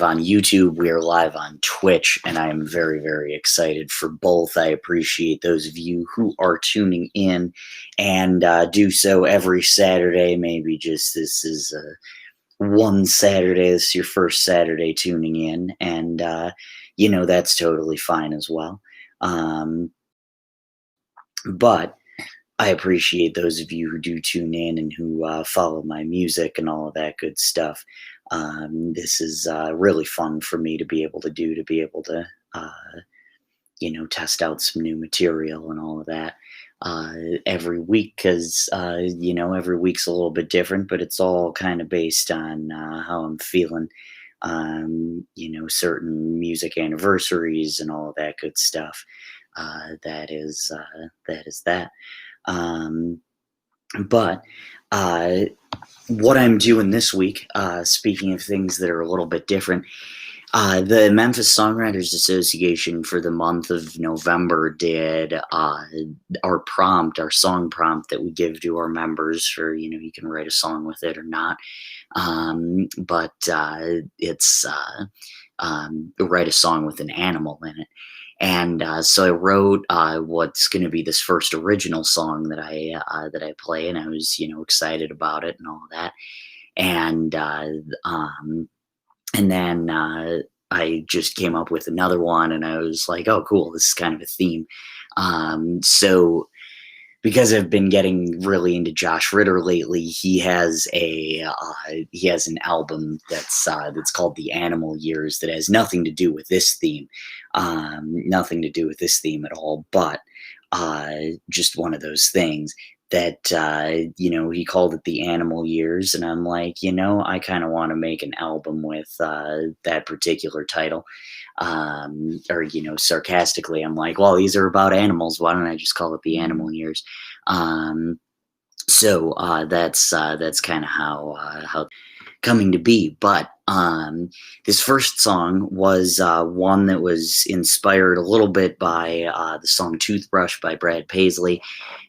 on YouTube, we are live on Twitch, and I am very, very excited for both. I appreciate those of you who are tuning in and do so every Saturday. Maybe just this is one Saturday, this is your first Saturday tuning in, and that's totally fine as well. But I appreciate those of you who do tune in and who follow my music and all of that good stuff. This is really fun for me to be able to do, test out some new material and all of that every week, because, every week's a little bit different, but it's all kind of based on how I'm feeling. Certain music anniversaries and all of that good stuff. That is that. But what I'm doing this week, speaking of things that are a little bit different, the Memphis Songwriters Association for the month of November did our song prompt that we give to our members for, you can write a song with it or not. But it's write a song with an animal in it. And so I wrote what's going to be this first original song that I play, and I was excited about it and all of that. And then I just came up with another one, and I was like, oh, cool, this is kind of a theme. So because I've been getting really into Josh Ritter lately, he has an album that's called The Animal Years that has nothing to do with this theme, nothing to do with this theme at all, but just one of those things that he called it The Animal Years, and I'm like, I kind of want to make an album with that particular title. Or sarcastically, I'm like, well, these are about animals, why don't I just call it The Animal Years? So that's kind of how coming to be. But this first song was one that was inspired a little bit by the song Toothbrush by Brad Paisley,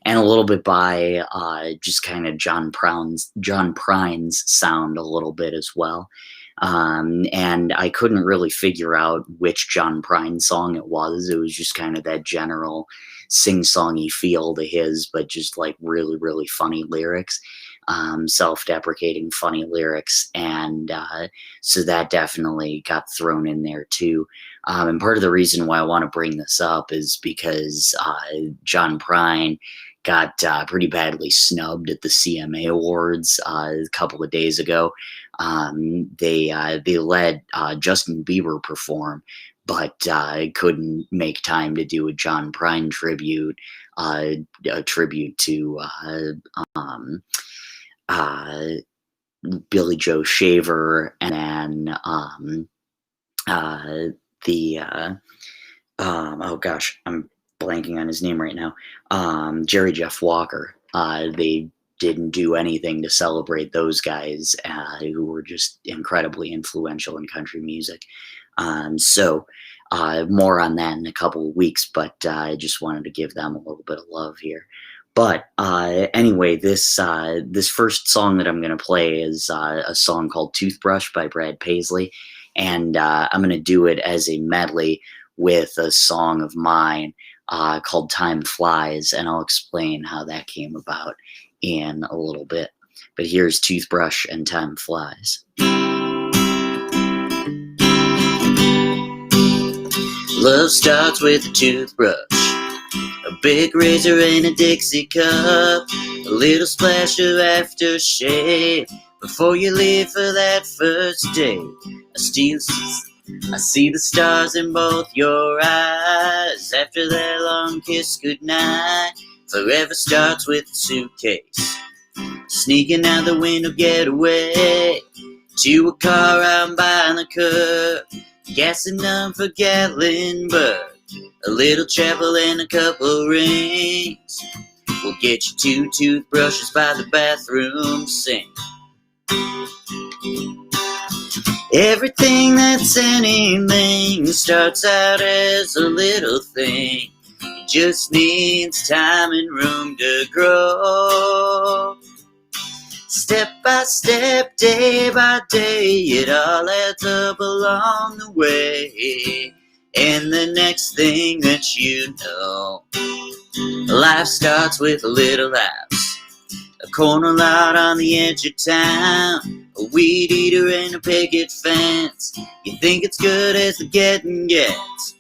and a little bit by just kind of John Prine's sound a little bit as well. And I couldn't really figure out which John Prine song it was. It was just kind of that general sing-songy feel to his, but just like really, really funny lyrics, self-deprecating funny lyrics. And so that definitely got thrown in there too. And part of the reason why I want to bring this up is because John Prine got pretty badly snubbed at the CMA Awards a couple of days ago. They let Justin Bieber perform, but couldn't make time to do a John Prine tribute, a tribute to Billy Joe Shaver, and then oh gosh, I'm blanking on his name right now. Jerry Jeff Walker. They didn't do anything to celebrate those guys who were just incredibly influential in country music. So more on that in a couple of weeks, but I just wanted to give them a little bit of love here. But anyway, this first song that I'm going to play is a song called Toothbrush by Brad Paisley, and I'm going to do it as a medley with a song of mine called Time Flies, and I'll explain how that came about in a little bit. But here's Toothbrush and Time Flies. Love starts with a toothbrush, a big razor and a Dixie cup, a little splash of aftershave before you leave for that first date. I see the stars in both your eyes after that long kiss goodnight. Forever starts with a suitcase, sneaking out the window getaway to a car out by the curb, gassing up for Gatlinburg, a little chapel and a couple rings. We'll get you 2 toothbrushes by the bathroom sink. Everything that's anything starts out as a little thing. It just needs time and room to grow. Step by step, day by day, it all adds up along the way. And the next thing that you know, life starts with a little house, a corner lot on the edge of town, a weed eater and a picket fence. You think it's good as the getting gets,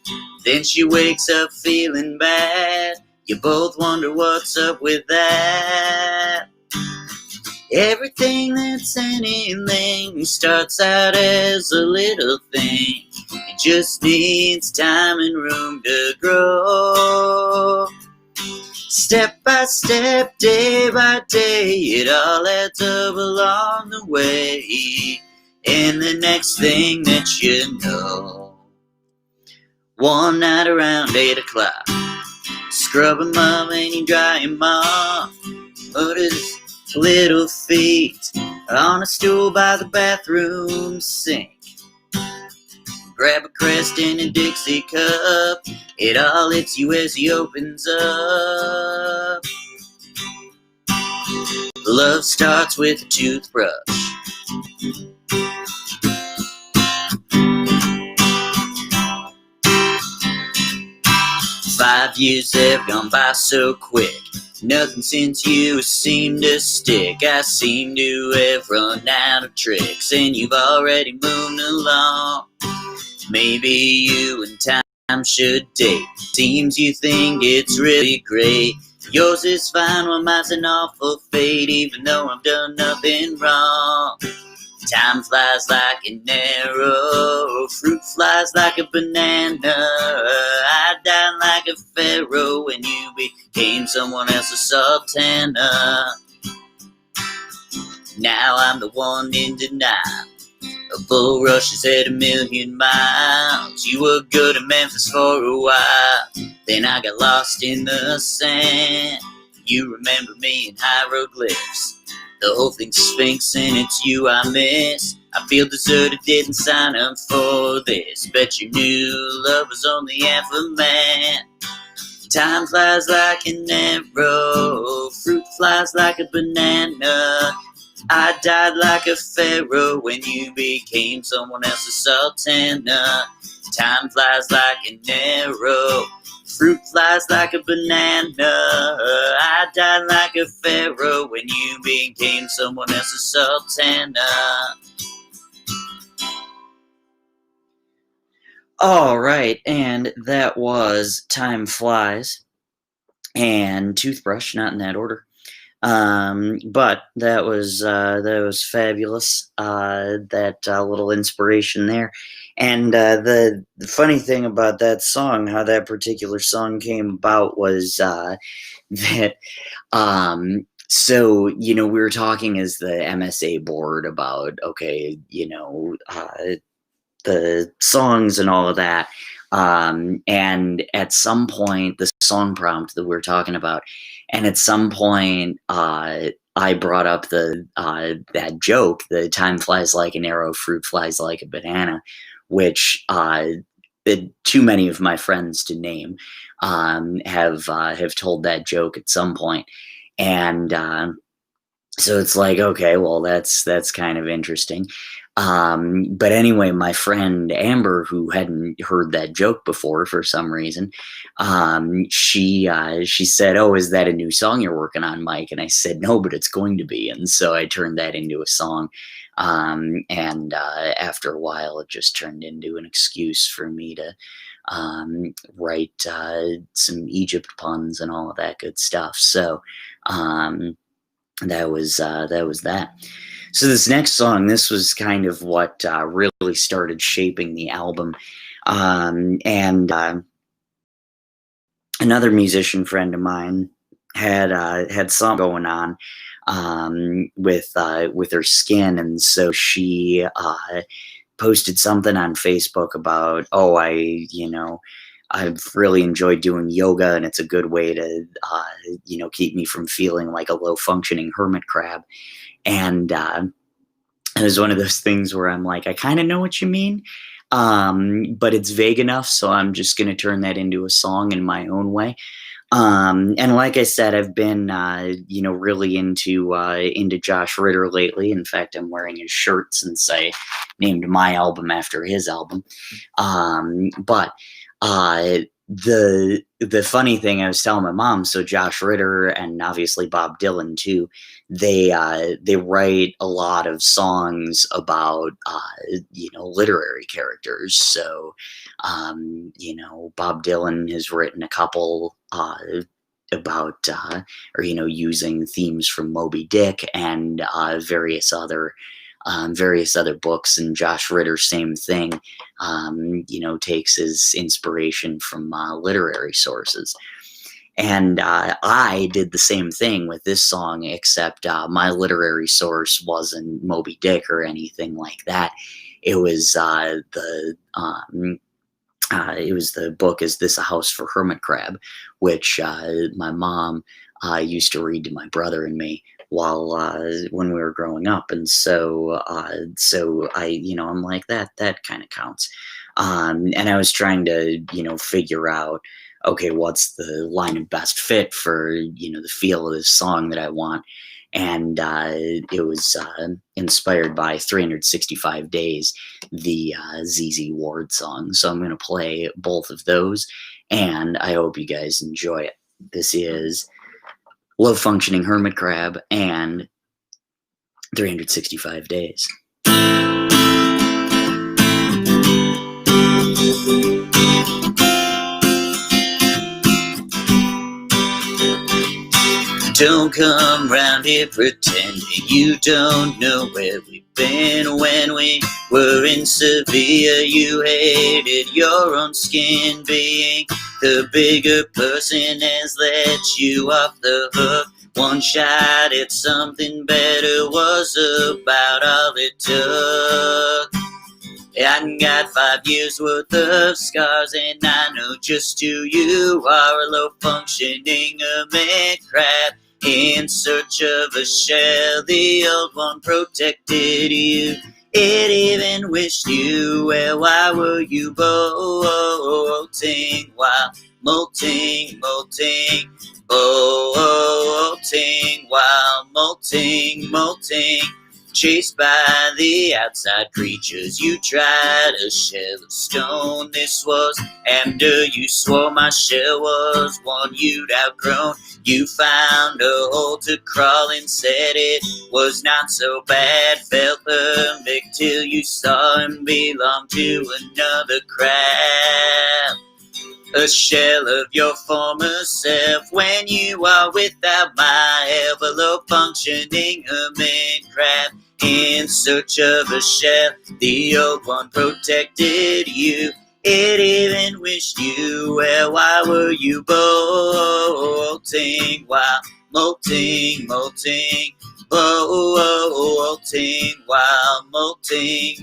then she wakes up feeling bad. You both wonder what's up with that. Everything that's anything starts out as a little thing. It just needs time and room to grow. Step by step, day by day, it all adds up along the way. And the next thing that you know, one night around 8 o'clock, scrub 'em up and you dry 'em off. Put his little feet on a stool by the bathroom sink. Grab a crest and a Dixie cup. It all hits you as he opens up. Love starts with a toothbrush. 5 years have gone by so quick. Nothing since you seem to stick. I seem to have run out of tricks, and you've already moved along. Maybe you and time should date. Seems you think it's really great. Yours is fine, while mine's an awful fate, even though I've done nothing wrong. Time flies like an arrow, fruit flies like a banana. I died like a pharaoh when you became someone else's sultana. Now I'm the one in denial. A bull rushes at 1,000,000 miles. You were good at Memphis for a while, then I got lost in the sand. You remember me in hieroglyphs. The whole thing's Sphinx and it's you I miss. I feel deserted, didn't sign up for this. Bet you knew love was only half a man. Time flies like an arrow, fruit flies like a banana. I died like a pharaoh when you became someone else's sultana. Time flies like an arrow, fruit flies like a banana. I died like a pharaoh when you became someone else's sultana. All right, and that was Time Flies and Toothbrush, not in that order. But that was fabulous. That little inspiration there. And the funny thing about that song, how that particular song came about, was that so we were talking as the MSA board about, okay, the songs and all of that. And at some point, the song prompt that we were talking about, and at some point, I brought up that joke, the time flies like an arrow, fruit flies like a banana, which too many of my friends to name have told that joke at some point. And so it's like, okay, well, that's kind of interesting. But anyway, my friend Amber, who hadn't heard that joke before for some reason, she said, "Oh, is that a new song you're working on, Mike?" And I said, "No, but it's going to be." And so I turned that into a song. And after a while, it just turned into an excuse for me to write some Egypt puns and all of that good stuff. So that was that. So this next song, this was kind of what really started shaping the album. And another musician friend of mine had something going on with her skin, and so she posted something on Facebook about, oh, I've really enjoyed doing yoga, and it's a good way to keep me from feeling like a low functioning hermit crab. And it was one of those things where I'm like, I kind of know what you mean, but it's vague enough, so I'm just going to turn that into a song in my own way. And like I said, I've been, really into Josh Ritter lately. In fact, I'm wearing his shirt since I named my album after his album. But the funny thing, I was telling my mom, so Josh Ritter and obviously Bob Dylan too, they write a lot of songs about literary characters. So Bob Dylan has written a couple about using themes from Moby Dick and various other books. And Josh Ritter, same thing, takes his inspiration from literary sources. And I did the same thing with this song, except my literary source wasn't Moby Dick or anything like that. It was the book "Is This a House for Hermit Crab," which my mom used to read to my brother and me while when we were growing up. And so I'm like, that kind of counts. And I was trying to figure out, okay, what's the line of best fit for the feel of this song that I want. And it was inspired by 365 Days, the ZZ Ward song. So I'm going to play both of those, and I hope you guys enjoy it. This is Low Functioning Hermit Crab and 365 Days. Don't come round here pretending you don't know where we've been. When we were in Sevilla, you hated your own skin. Being the bigger person has let you off the hook. One shot at something better was about all it took. I got 5 years worth of scars, and I know just who you are. A low-functioning hermit crab in search of a shell. The old one protected you. It even wished you well. Why were you bolting while molting, molting, bolting while molting? Chased by the outside creatures, you tried a shell of stone. This was after you swore my shell was one you'd outgrown. You found a hole to crawl and said it was not so bad. Felt perfect till you saw him belong to another crab. A shell of your former self when you are without my help. A low-functioning hermit crab in search of a shell. The old one protected you. It even wished you well. Why were you bolting while molting, molting? Bolting while molting.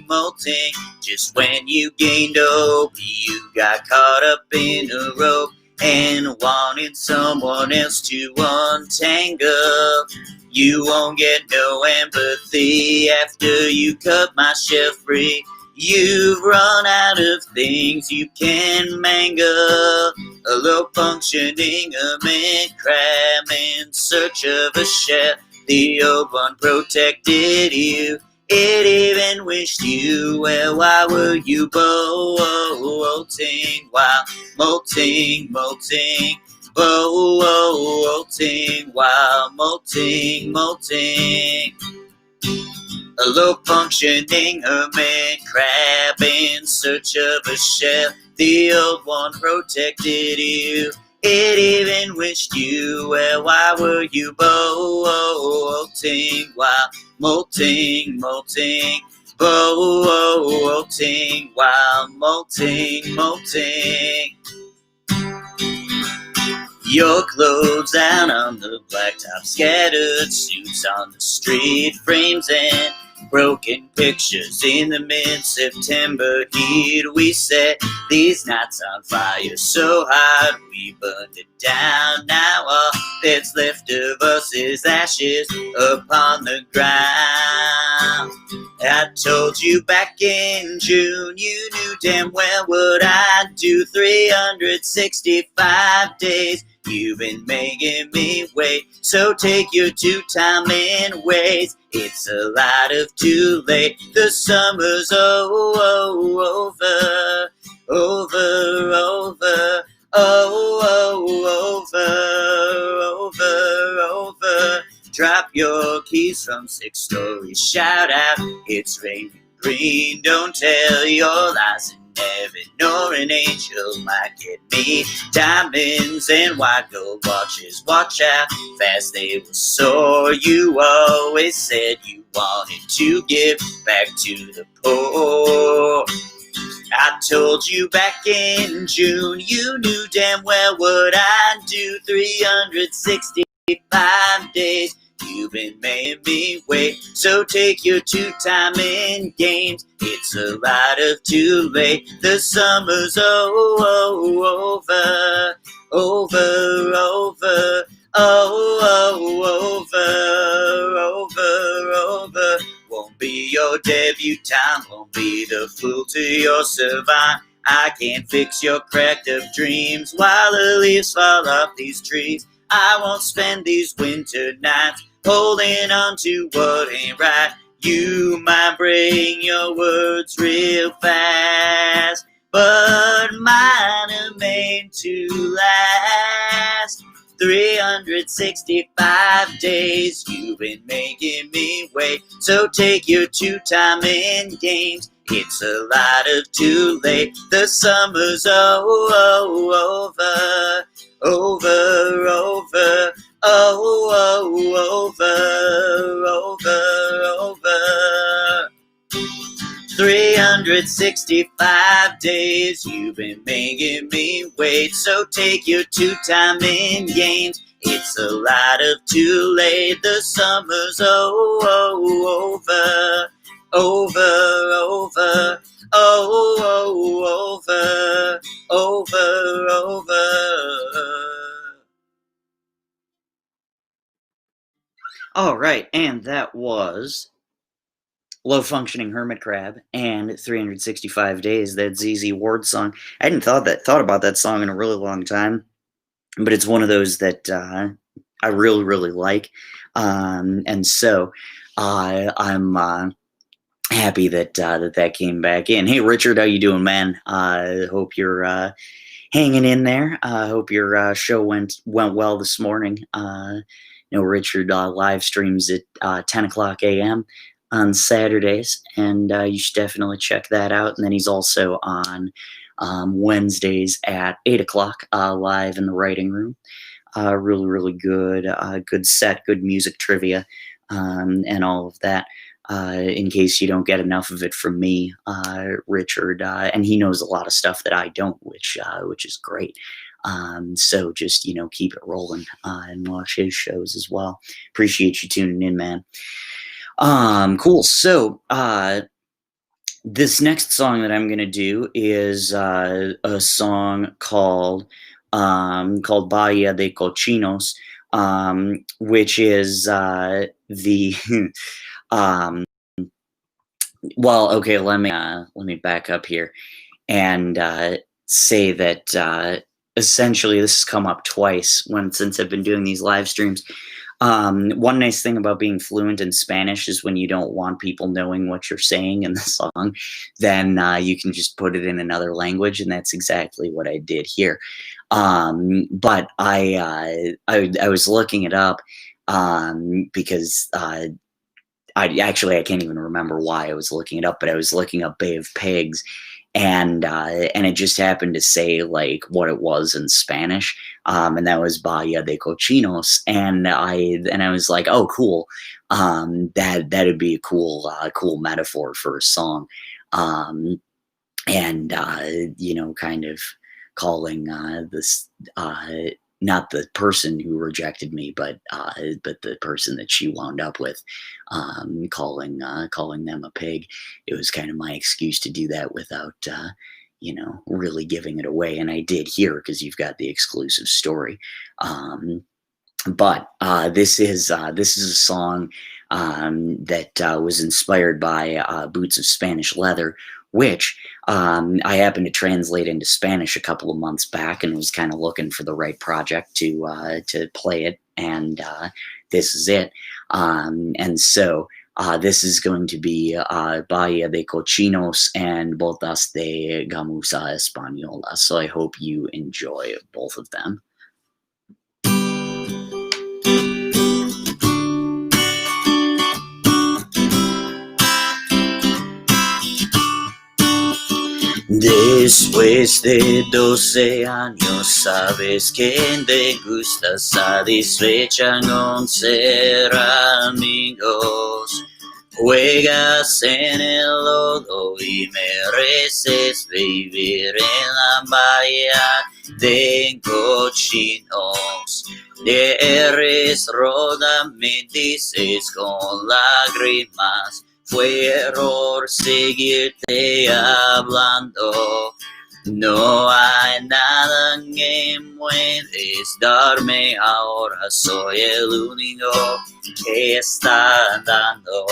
Just when you gained hope, you got caught up in a rope and wanted someone else to untangle. You won't get no empathy after you cut my shell free. You've run out of things you can mangle. A low-functioning hermit crab in search of a shell. The old one protected you. It even wished you well. Why were you bolting while molting, molting? Bolting while molting. A low-functioning hermit crab in search of a shell. The old one protected you. It even wished you well. Why were you bolting while molting, molting? Bolting while molting. Your clothes out on the blacktop, scattered suits on the street, frames and broken pictures in the mid-September heat. We set these nights on fire so hot we burned it down. Now all that's left of us is ashes upon the ground. I told you back in June you knew damn well what I'd do 365 days. You've been making me wait, so take your 2 time and wait. It's a lot of too late. The summer's over, over. Over. Drop your keys from 6 stories. Shout out, it's raining green. Don't tell your lies in heaven, nor an angel might get me. Diamonds and white gold watches, watch out, fast they will soar. You always said you wanted to give back to the poor. I told you back in June, you knew damn well what I'd do. 365 days, you've been making me wait. So take your 2 time in games. It's a lot of too late. The summer's over. Over. Won't be your debutante, won't be the fool to your savant. I can't fix your cracked up dreams while the leaves fall off these trees. I won't spend these winter nights holding on to what ain't right. You might bring your words real fast, but mine are made to last. 365 days, you've been making me wait. So take your 2 time in games. It's a lot of too late. The summer's over. 365 days, you've been making me wait. So take your 2 time in games. It's a lot of too late. The summer's over. Over. All right, and that was Low Functioning Hermit Crab and 365 Days, that ZZ Ward song. I hadn't thought about that song in a really long time, but it's one of those that I really, really like. And so I'm happy that that came back in. Hey, Richard, how you doing, man? I hope you're hanging in there. I hope your show went well this morning. Richard live streams at 10 o'clock a.m. on Saturdays, and you should definitely check that out. And then he's also on Wednesdays at 8 o'clock live in the writing room. Really, really good, good set, good music trivia, and all of that. In case you don't get enough of it from me, Richard, and he knows a lot of stuff that I don't, which is great. So just keep it rolling and watch his shows as well. Appreciate you tuning in, man. Cool. So this next song that I'm gonna do is a song called Bahia de Cochinos, which is the well, okay, let me back up here and say that essentially this has come up twice since I've been doing these live streams. One nice thing about being fluent in Spanish is when you don't want people knowing what you're saying in the song, then you can just put it in another language, and that's exactly what I did here. But I was looking it up because I can't even remember why I was looking it up, but I was looking up Bay of Pigs, and it just happened to say like what it was in Spanish, and that was Bahia de Cochinos, and I was like, oh, cool, that'd be a cool metaphor for a song, and kind of calling this not the person who rejected me, but the person that she wound up with, calling them a pig. It was kind of my excuse to do that without really giving it away, and I did here because you've got the exclusive story. But this is a song that was inspired by Boots of Spanish Leather, which I happened to translate into Spanish a couple of months back, and was kind of looking for the right project to play it, and this is it. And so this is going to be Bahía de Cochinos and Botas de Gamuza Española. So I hope you enjoy both of them. Después de 12 años, sabes que te gusta satisfecha con ser amigos. Juegas en el lodo y mereces vivir en la bahía de cochinos. Eres roda, me dices con lágrimas. Fue error seguirte hablando. No hay nada que puedes darme ahora. Soy el único que está dando.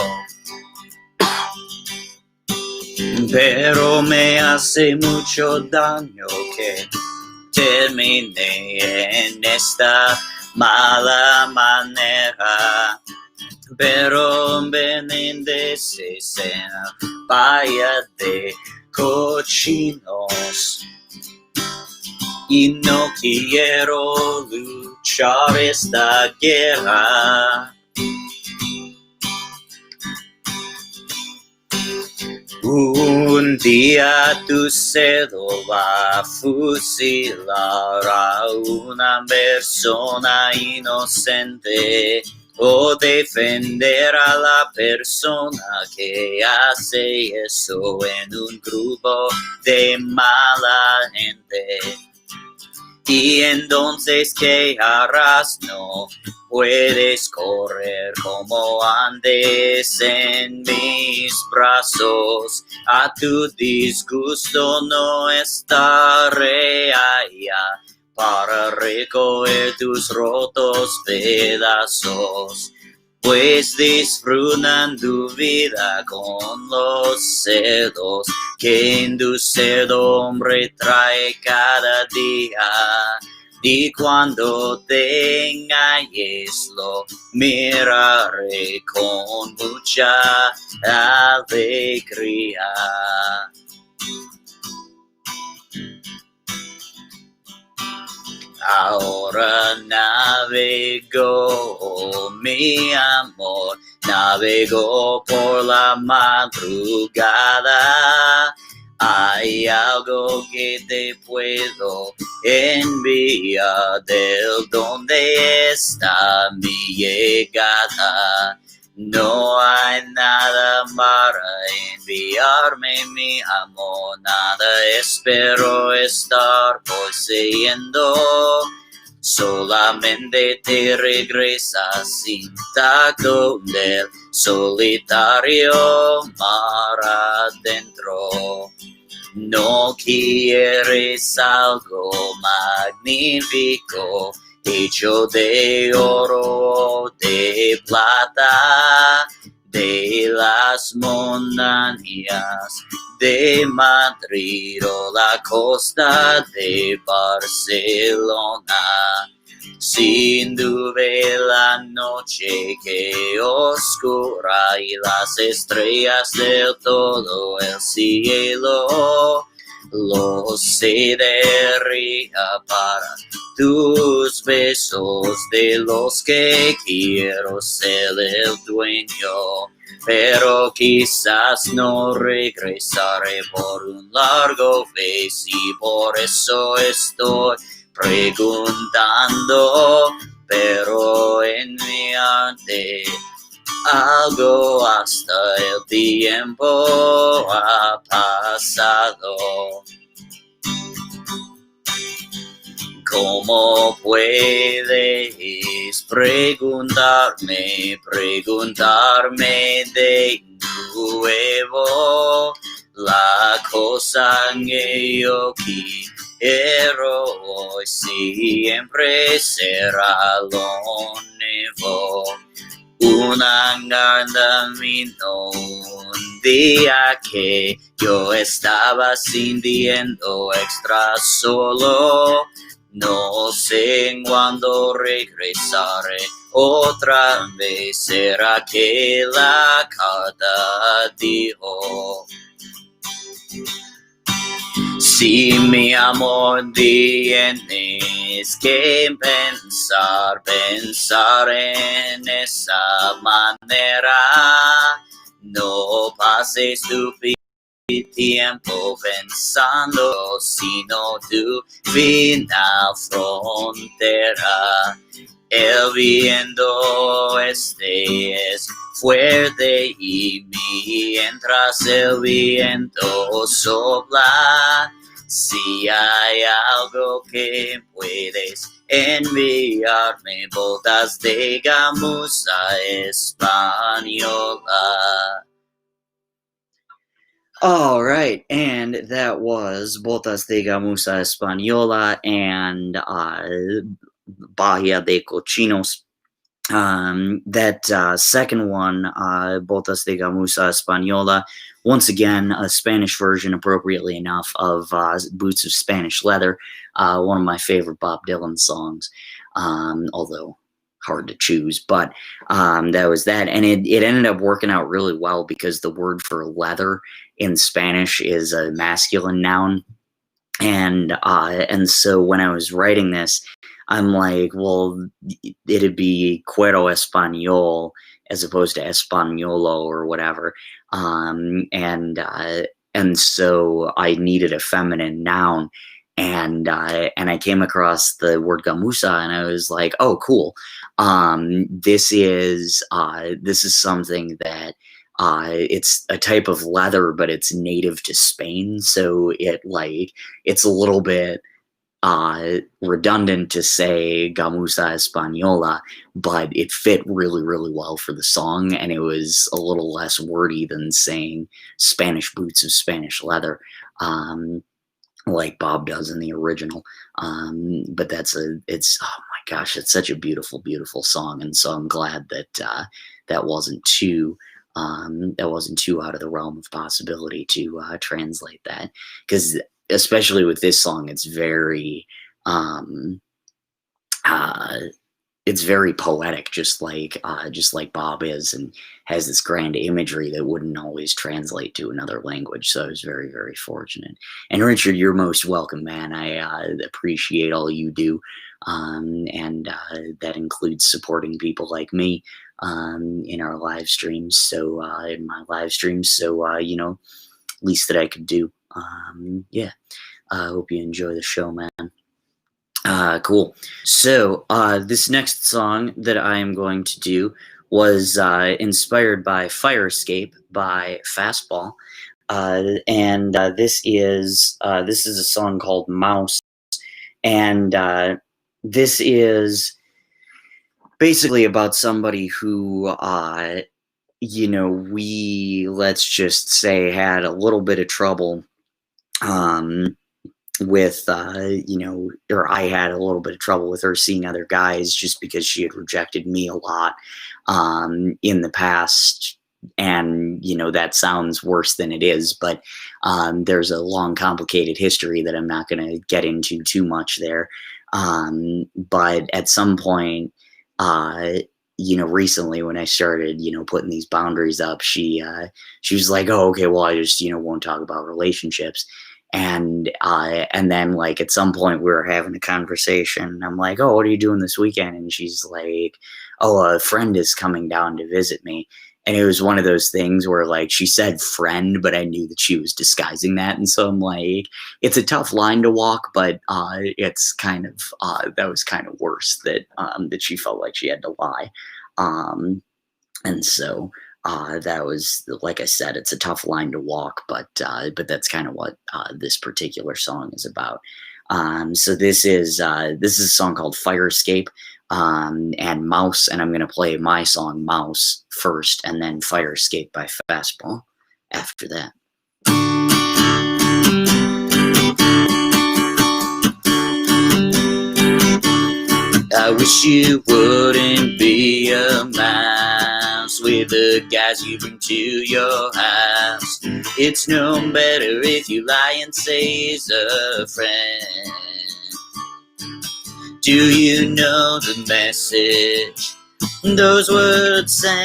Pero me hace mucho daño que termine en esta mala manera. Pero bendices en la bahía de cochinos y no quiero luchar esta guerra. Un día tu cedo va a fusilar a una persona inocente o defender a la persona que hace eso en un grupo de mala gente. Y entonces, ¿qué harás? No puedes correr como antes en mis brazos. A tu disgusto no estaré allá para recoger tus rotos pedazos, pues disfrutan tu vida con los celos que induce el hombre trae cada día. Y cuando te engañes lo miraré con mucha alegría. Ahora navego, mi amor, navego por la madrugada. Hay algo que te puedo enviar del donde está mi llegada. No hay nada para enviarme, mi amor, nada espero estar poseyendo. Solamente te regresas intacto del solitario mar adentro. No quieres algo magnífico, hecho de oro, de plata, de las montañas de Madrid o la costa de Barcelona. Sin duda la noche que oscura y las estrellas de todo el cielo los cedería para tus besos, de los que quiero ser el dueño. Pero quizás no regresaré por un largo vez y por eso estoy preguntando. Pero en mi arte algo hasta el tiempo ha pasado. ¿Cómo puedes preguntarme de nuevo? La cosa que yo quiero hoy siempre será lo nuevo. Una gana un día que yo estaba sintiendo extra solo. No sé cuándo regresaré otra vez. ¿Será que la carta dijo? Si mi amor tienes que pensar en esa manera, no pases tu tiempo pensando, sino tu final frontera. El viento es fuerte y mientras el viento sopla, si hay algo que puedes enviarme, botas de gamuza española. All right, and that was Botas de Gamuza Española and Bahia de Cochinos. That second one, Botas de Gamuza Española, once again, a Spanish version, appropriately enough, of Boots of Spanish Leather, one of my favorite Bob Dylan songs, although hard to choose, but that was that. And it ended up working out really well because the word for leather in Spanish is a masculine noun. And so when I was writing this, I'm like, well, it'd be cuero español as opposed to españolo or whatever. And so I needed a feminine noun. And I came across the word gamuza, and I was like, "Oh, cool! This is something that it's a type of leather, but it's native to Spain, so it's a little bit redundant to say gamuza española, but it fit really, really well for the song, and it was a little less wordy than saying Spanish boots of Spanish leather." Like Bob does in the original. But it's oh my gosh, it's such a beautiful, beautiful song. And so I'm glad that that wasn't too out of the realm of possibility to translate that. Because especially with this song, it's very poetic, just like Bob is, and has this grand imagery that wouldn't always translate to another language. So I was very, very fortunate. And Richard, you're most welcome, man. I appreciate all you do, and that includes supporting people like me in our live streams. So in my live streams, so least that I could do. Yeah, I hope you enjoy the show, man. Cool. So this next song that I am going to do was inspired by Fire Escape by Fastball, and this is a song called Mouse, and this is basically about somebody who we, let's just say, had a little bit of trouble with or I had a little bit of trouble with her seeing other guys just because she had rejected me a lot in the past. And that sounds worse than it is, but there's a long, complicated history that I'm not going to get into too much there. But at some point, recently when I started, putting these boundaries up, she was like, "Oh, okay, well, I just won't talk about relationships." And then, like, at some point we were having a conversation, and I'm like, "Oh, what are you doing this weekend?" And she's like, "Oh, a friend is coming down to visit me." And it was one of those things where, like, she said friend, but I knew that she was disguising that. And so I'm like, it's a tough line to walk, but it's kind of, that was kind of worse that she felt like she had to lie. And so that was, like I said, it's a tough line to walk, but that's kind of what this particular song is about. So this is a song called Fire Escape and Mouse, and I'm going to play my song Mouse first, and then Fire Escape by Fastball after that. I wish you wouldn't be a mouse with a guy guys you bring to your house. It's no better if you lie and say he's a friend. Do you know the message those words send?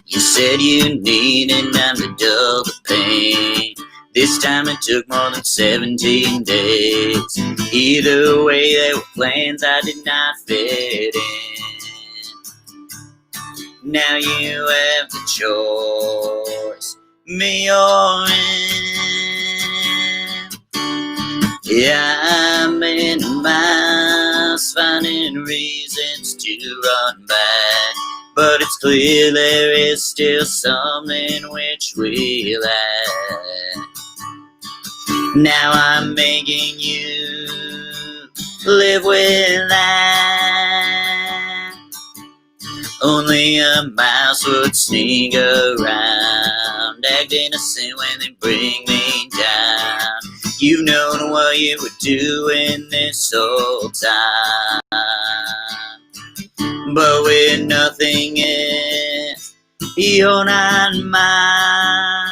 You said you needed time to dull the pain. This time it took more than 17 days. Either way, there were plans I did not fit in. Now you have the choice, me or him. Yeah, I'm in a mouse, finding reasons to run back. But it's clear there is still something which we lack. Now I'm making you live with that. Only a mouse would sneak around, act innocent when they bring me down. You've known what you were doing this whole time, but with nothing if you're not mine.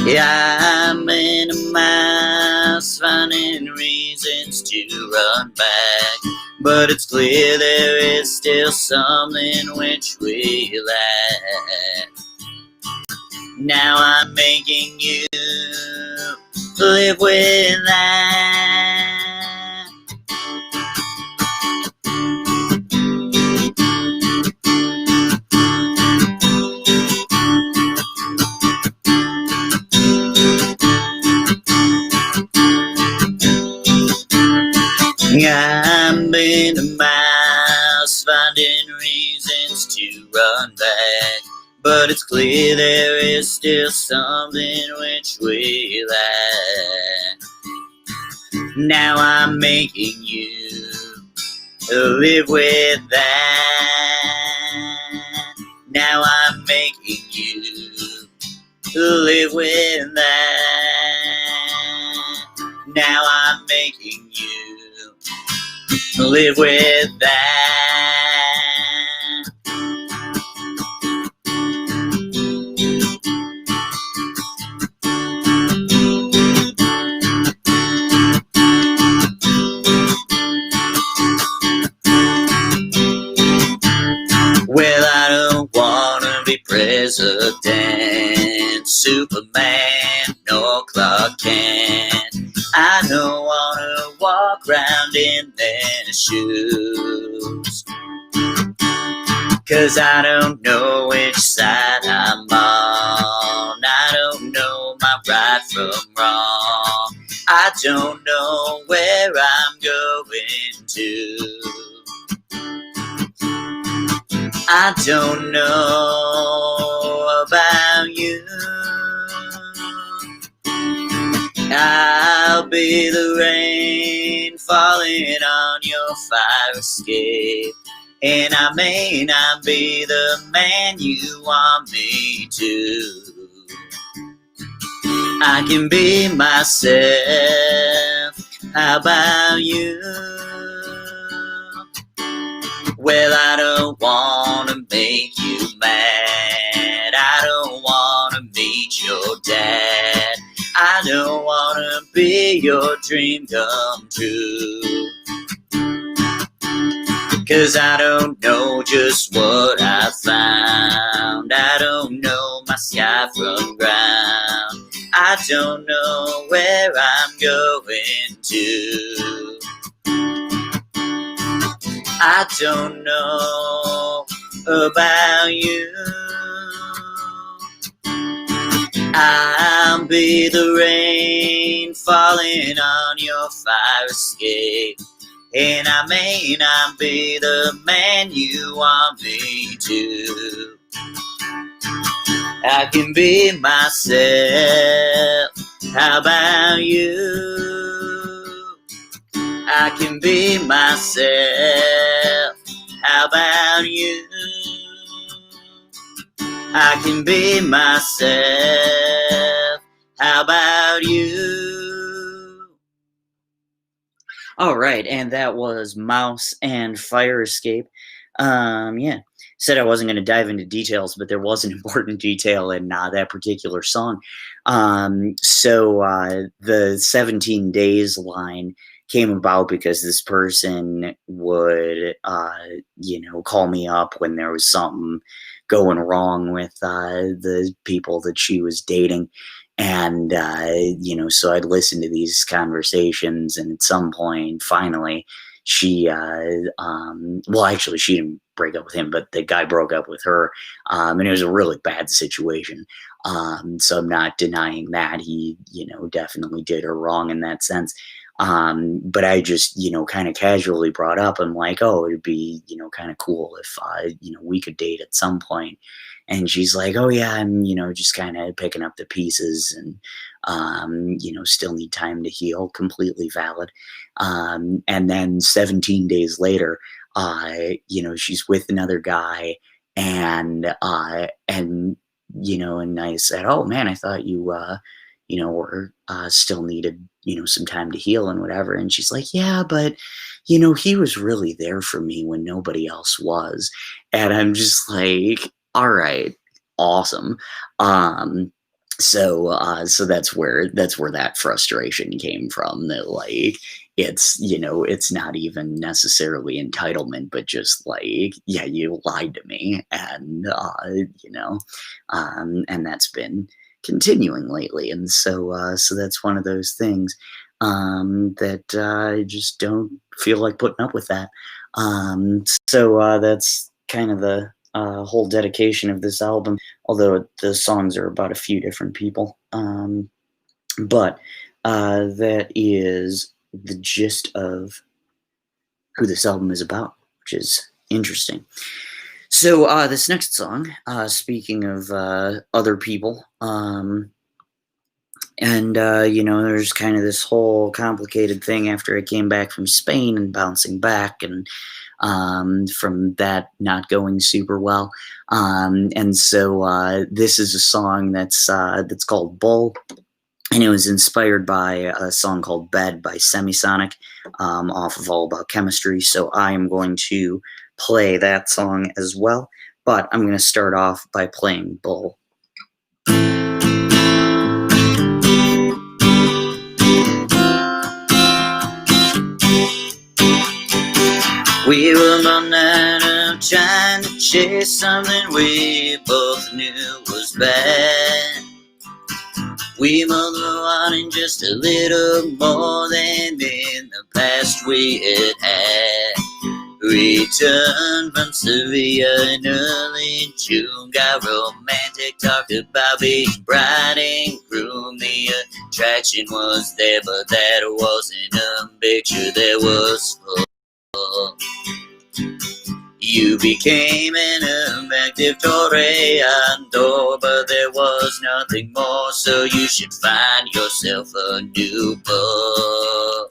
Yeah, I'm in a mouse, finding reasons to run back. But it's clear there is still something which we lack. Now I'm making you live with that. I'm in a mouse, finding reasons to run back. But it's clear there is still something which we lack. Now I'm making you live with that. Now I'm making you live with that. Now I'm making you live with that. Well, I don't wanna be president, Superman, nor Clark Kent. I don't wanna walk around in their shoes, 'cause I don't know which side I'm on. I don't know my right from wrong. I don't know where I'm going to. I don't know about you. I'll be the rain falling on your fire escape, and I may not be the man you want me to. I can be myself, how about you? Well, I don't wanna make you mad, I don't wanna meet your dad, I don't wanna be your dream come true. 'Cause I don't know just what I found, I don't know my sky from ground, I don't know where I'm going to. I don't know about you. I'll be the rain falling on your fire escape, and I may not be the man you want me to. I can be myself, how about you? I can be myself, how about you? I can be myself, how about you? All right, and that was Mouse and Fire Escape. Yeah. Said I wasn't going to dive into details, but there was an important detail in that particular song. The 17 days line came about because this person would, call me up when there was something going wrong with the people that she was dating. And, so I'd listen to these conversations, and at some point, finally, actually, she didn't break up with him, but the guy broke up with her, and it was a really bad situation. So I'm not denying that he, definitely did her wrong in that sense. But I just, kind of casually brought up, I'm like, oh, it'd be, kind of cool if, we could date at some point. And she's like, oh yeah, I'm, just kind of picking up the pieces, and, still need time to heal. Completely valid. And then 17 days later, she's with another guy, and I said, oh man, I thought you, were still needed, some time to heal and whatever. And she's like, yeah, but, he was really there for me when nobody else was. And I'm just like, all right, awesome. So that's where that frustration came from, that like it's not even necessarily entitlement, but just like, yeah, you lied to me. And and that's been continuing lately. And so that's one of those things that I just don't feel like putting up with that. That's kind of the whole dedication of this album, although the songs are about a few different people. But that is the gist of who this album is about, which is interesting. So this next song, speaking of other people, there's kind of this whole complicated thing after I came back from Spain and bouncing back, and from that not going super well. This is a song that's called Bull, and it was inspired by a song called Bed by Semisonic, off of All About Chemistry. So I am going to play that song as well, but I'm going to start off by playing Bull. We were running out trying to chase something we both knew was bad. We both were wanting just a little more than in the past we had. Returned from Sevilla in early June, got romantic, talked about being bride and groom. The attraction was there, but that wasn't a picture that was full. You became an effective toreador, but there was nothing more, so you should find yourself a new bull.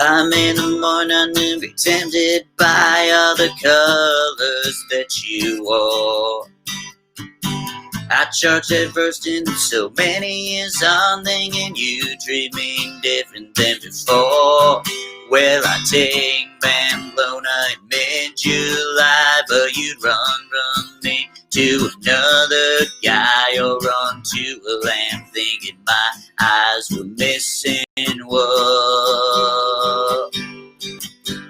I'm in the morning and be tempted by all the colors that you wore. I charged at first in so many years on, thinking you treat me different than before. Well, I take Pamplona in mid-July, but you'd run me to another guy, or run to a lamp, thinking my eyes were missing what?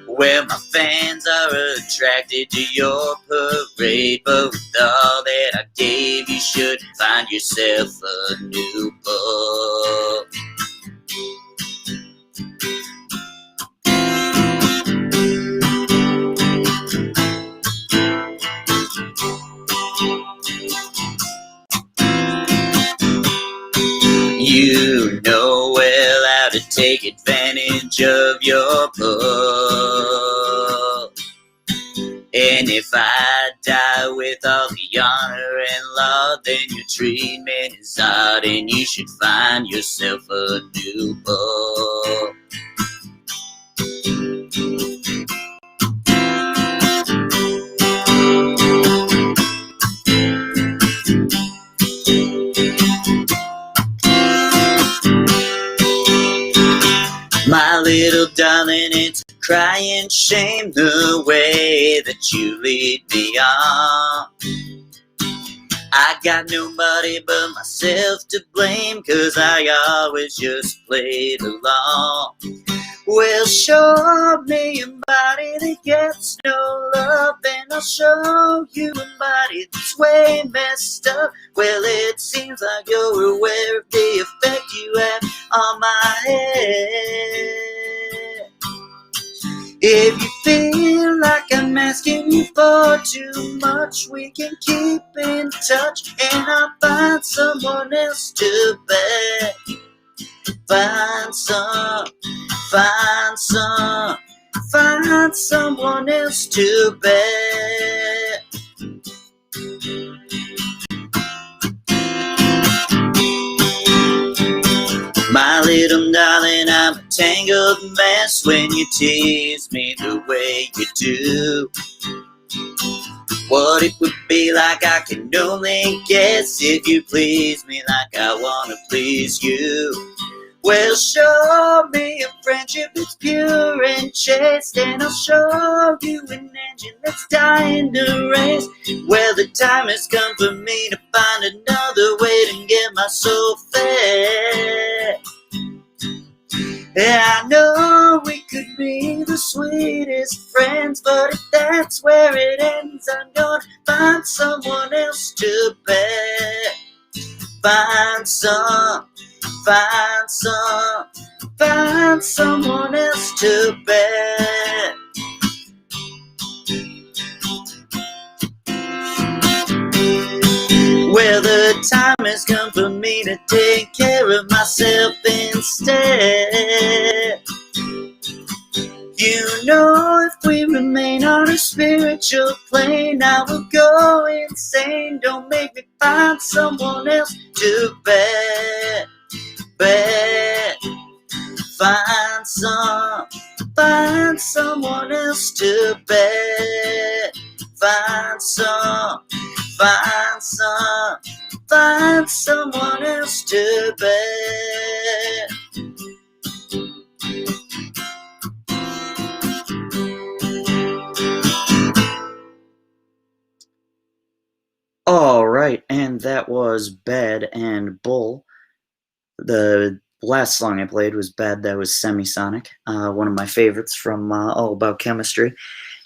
Well, my fans are attracted to your parade, but with all that I gave, you should find yourself a new book. You know well how to take advantage of your pull. And if I die with all the honor and law, then your treatment is odd, and you should find yourself a new bull. crying shame the way that you lead me on. I got nobody but myself to blame, 'cause I always just played along. Well, show me a body that gets no love, and I'll show you a body that's way messed up. Well, it seems like you're aware of the effect you have on my head. If you feel like I'm asking you for too much, we can keep in touch, and I'll find someone else to bet. Find someone else to bet. My little darling, I'm a tangled mess when you tease me the way you do. What it would be like I can only guess, if you please me like I wanna please you. Well, show me a friendship that's pure and chaste, and I'll show you an engine that's dying to race. Well, the time has come for me to find another way to get my soul fed. Yeah, I know we could be the sweetest friends, but if that's where it ends, I'm gonna find someone else to bet. Find someone else to bet. Well, the time has come for me to take care of myself instead. You know, if we remain on a spiritual plane, I will go insane. Don't make me find someone else to bet. Find someone else to bet. Find someone else to bet. All right, and that was Bad and Bull. The last song I played was Bad, that was Semisonic, one of my favorites from All About Chemistry.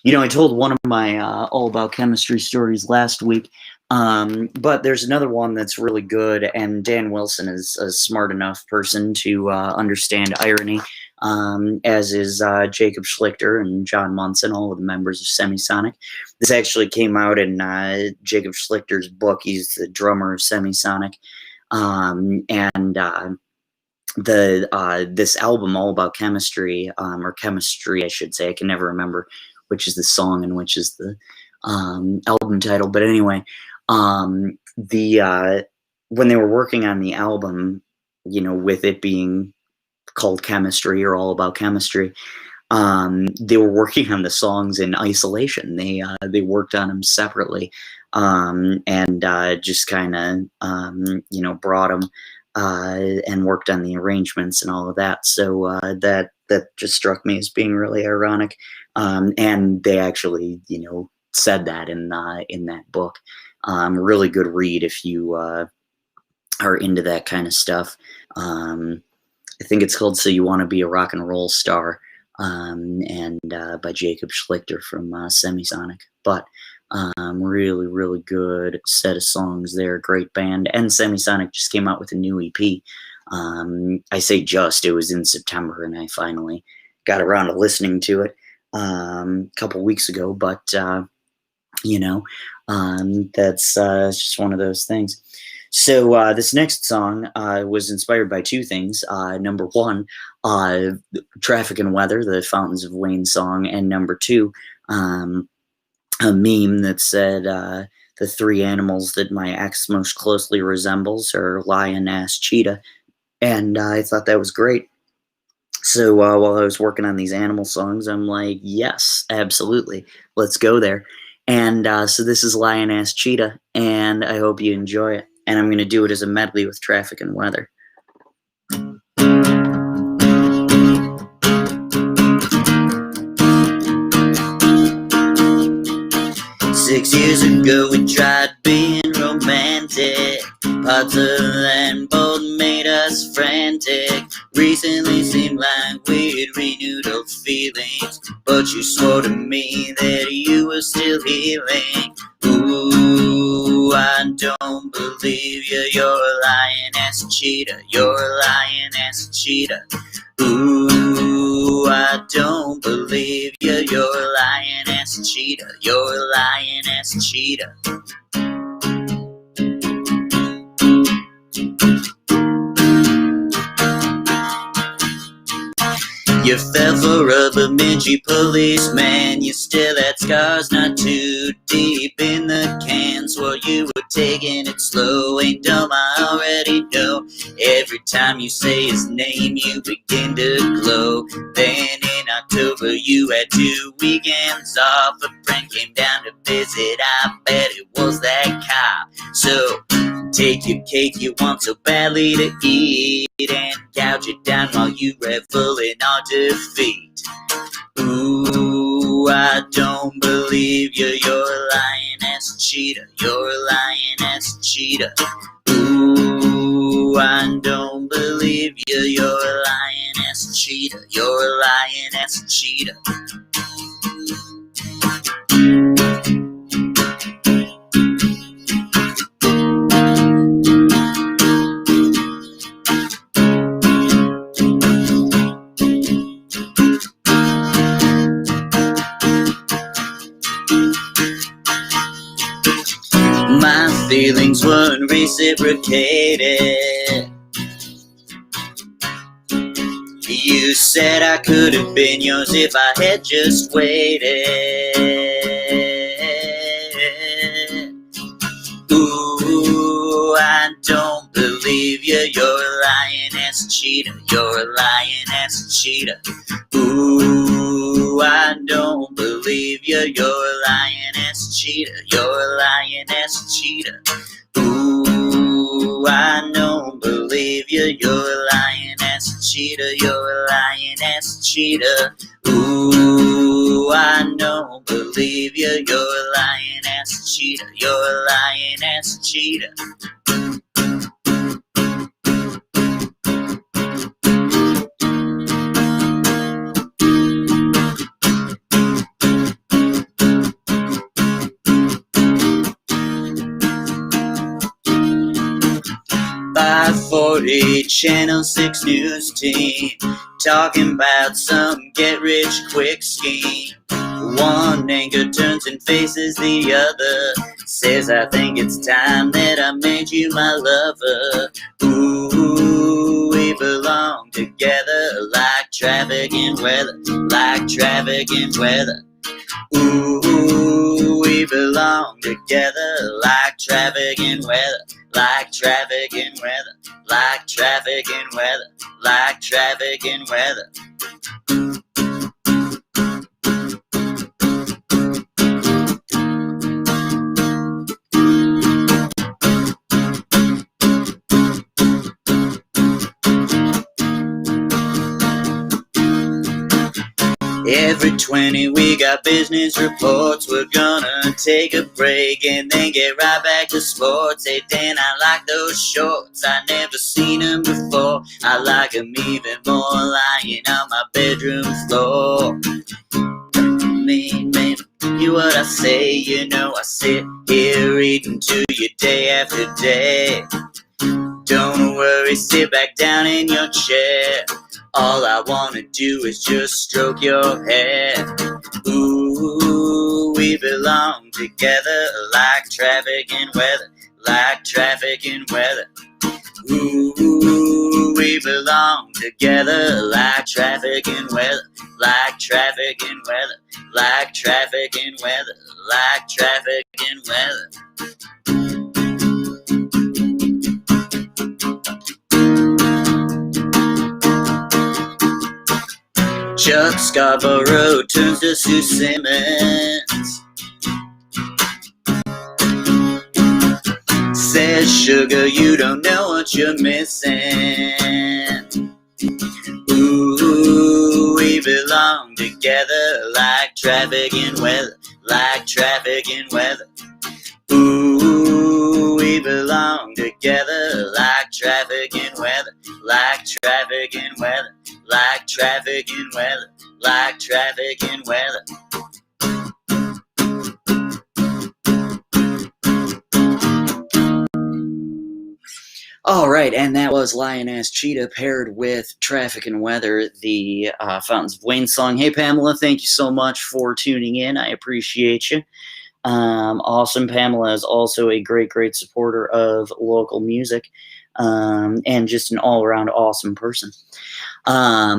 You know, I told one of my All About Chemistry stories last week, but there's another one that's really good, and Dan Wilson is a smart enough person to understand irony, as is Jacob Schlichter and John Munson, all of the members of Semisonic. This actually came out in Jacob Schlichter's book. He's the drummer of Semisonic, this album, All About Chemistry, or Chemistry, I should say. I can never remember which is the song and which is the album title. But anyway, when they were working on the album, you know, with it being called Chemistry or All About Chemistry, they were working on the songs in isolation. They worked on them separately, and just kind of you know, brought them and worked on the arrangements and all of that. So that just struck me as being really ironic. And they actually, you know, said that in that book. Really good read if you are into that kind of stuff. I think it's called So You Want to Be a Rock and Roll Star, and by Jacob Schlichter from Semisonic. But really, really good set of songs there. Great band. And Semisonic just came out with a new EP. I say just, it was in September, and I finally got around to listening to it a couple weeks ago. But, you know, that's just one of those things. So this next song was inspired by two things. Number one, Traffic and Weather, the Fountains of Wayne song. And number two, a meme that said, the three animals that my ex most closely resembles are lion, ass, cheetah. And I thought that was great. So while I was working on these animal songs, I'm like, yes, absolutely. Let's go there. And so this is Lion, Ass, Cheetah, and I hope you enjoy it. And I'm going to do it as a medley with Traffic and Weather. 6 years ago we tried being romantic. Parts of land both made us frantic. Recently seemed like we'd renewed old feelings, but you swore to me that you were still healing. Ooh, I don't believe you. You're a lying ass cheater. You're a lying ass cheater. Ooh, I don't believe you. You're a lying ass cheater. You're a lying ass cheater. You fell for a Bemidji policeman. You still had scars not too deep in the can. Swore you were taking it slow. Ain't dumb, I already know. Every time you say his name, you begin to glow. Then in October, you had 2 weekends off. A friend came down to visit. I bet it was that cop. So take your cake you want so badly to eat, and gouge it down while you revel in our defeat. Ooh, I don't believe you. You're a lying ass cheater. You're a lying ass cheater. Ooh, I don't believe you. You're a lying ass cheater. You're a lying ass cheater. My feelings weren't reciprocated. You said I could have been yours if I had just waited. Ooh, I don't believe you. You're a lying ass cheater. You're a lying ass cheater. Ooh, I don't believe you. You're a lying ass cheater. You're a lying ass cheater. Ooh, I don't believe you. You're a lying ass cheater. You're a lying ass cheater. Ooh, I don't believe you. You're a lying ass cheater. You're a lying ass cheater. .40 Channel 6 news team talking about some get-rich-quick scheme. One anchor turns and faces the other, says, I think it's time that I made you my lover. Ooh, we belong together like traffic and weather, like traffic and weather. Ooh, we belong together like traffic and weather, like traffic and weather, like traffic and weather, like traffic and weather. Every 20 we got business reports. We're gonna take a break and then get right back to sports. Hey Dan, I like those shorts, I never seen them before. I like them even more lying on my bedroom floor. Man, you what I say, you know I sit here reading to you day after day. Don't worry, sit back down in your chair. All I wanna do is just stroke your hair. Ooh, we belong together like traffic and weather, like traffic and weather. Ooh, we belong together like traffic and weather, like traffic and weather, like traffic and weather, like traffic and weather. Chuck Scarborough turns to Sue Simmons, says, sugar, you don't know what you're missing. Ooh, we belong together like traffic and weather, like traffic and weather. Ooh, we belong together like traffic and weather, like traffic and weather, like traffic and weather, like traffic and weather. All right, and that was Lioness Cheetah paired with Traffic and Weather, the Fountains of Wayne song. Hey, Pamela, thank you so much for tuning in. I appreciate you. Awesome. Pamela is also a great, great supporter of local music, and just an all-around awesome person.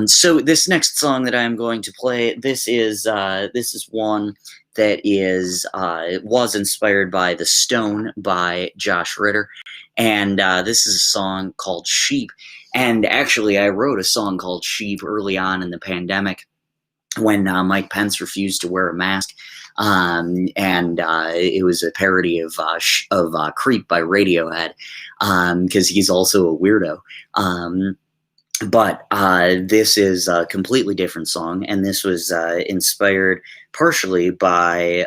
So this next song that I'm going to play, this is one that was inspired by The Stone by Josh Ritter, and this is a song called Sheep. And actually, I wrote a song called Sheep early on in the pandemic when Mike Pence refused to wear a mask. And it was a parody of Creep by Radiohead, because he's also a weirdo. But this is a completely different song, and this was inspired partially by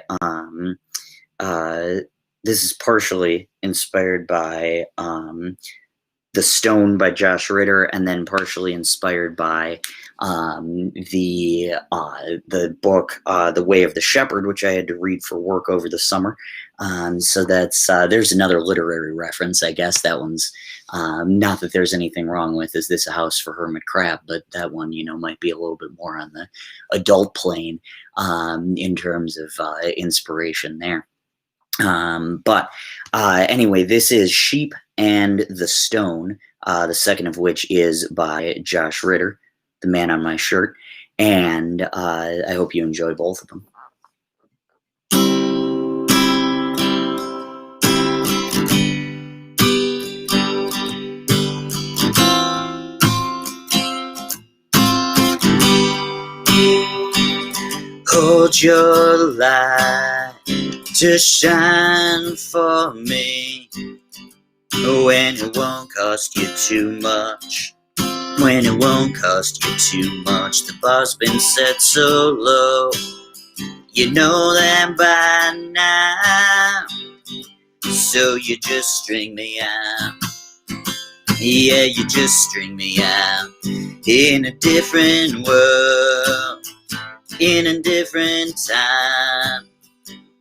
this is partially inspired by The Stone by Josh Ritter, and then partially inspired by the book The Way of the Shepherd, which I had to read for work over the summer. So that's there's another literary reference, I guess. That one's not that there's anything wrong with Is This a House for Hermit Crab, but that one, might be a little bit more on the adult plane in terms of inspiration there. But anyway, this is Sheep and The Stone, the second of which is by Josh Ritter, the man on my shirt, and I hope you enjoy both of them. Hold your light to shine for me when it won't cost you too much. When it won't cost you too much. The bar's been set so low, you know that by now. So you just string me out. Yeah, you just string me out. In a different world, in a different time,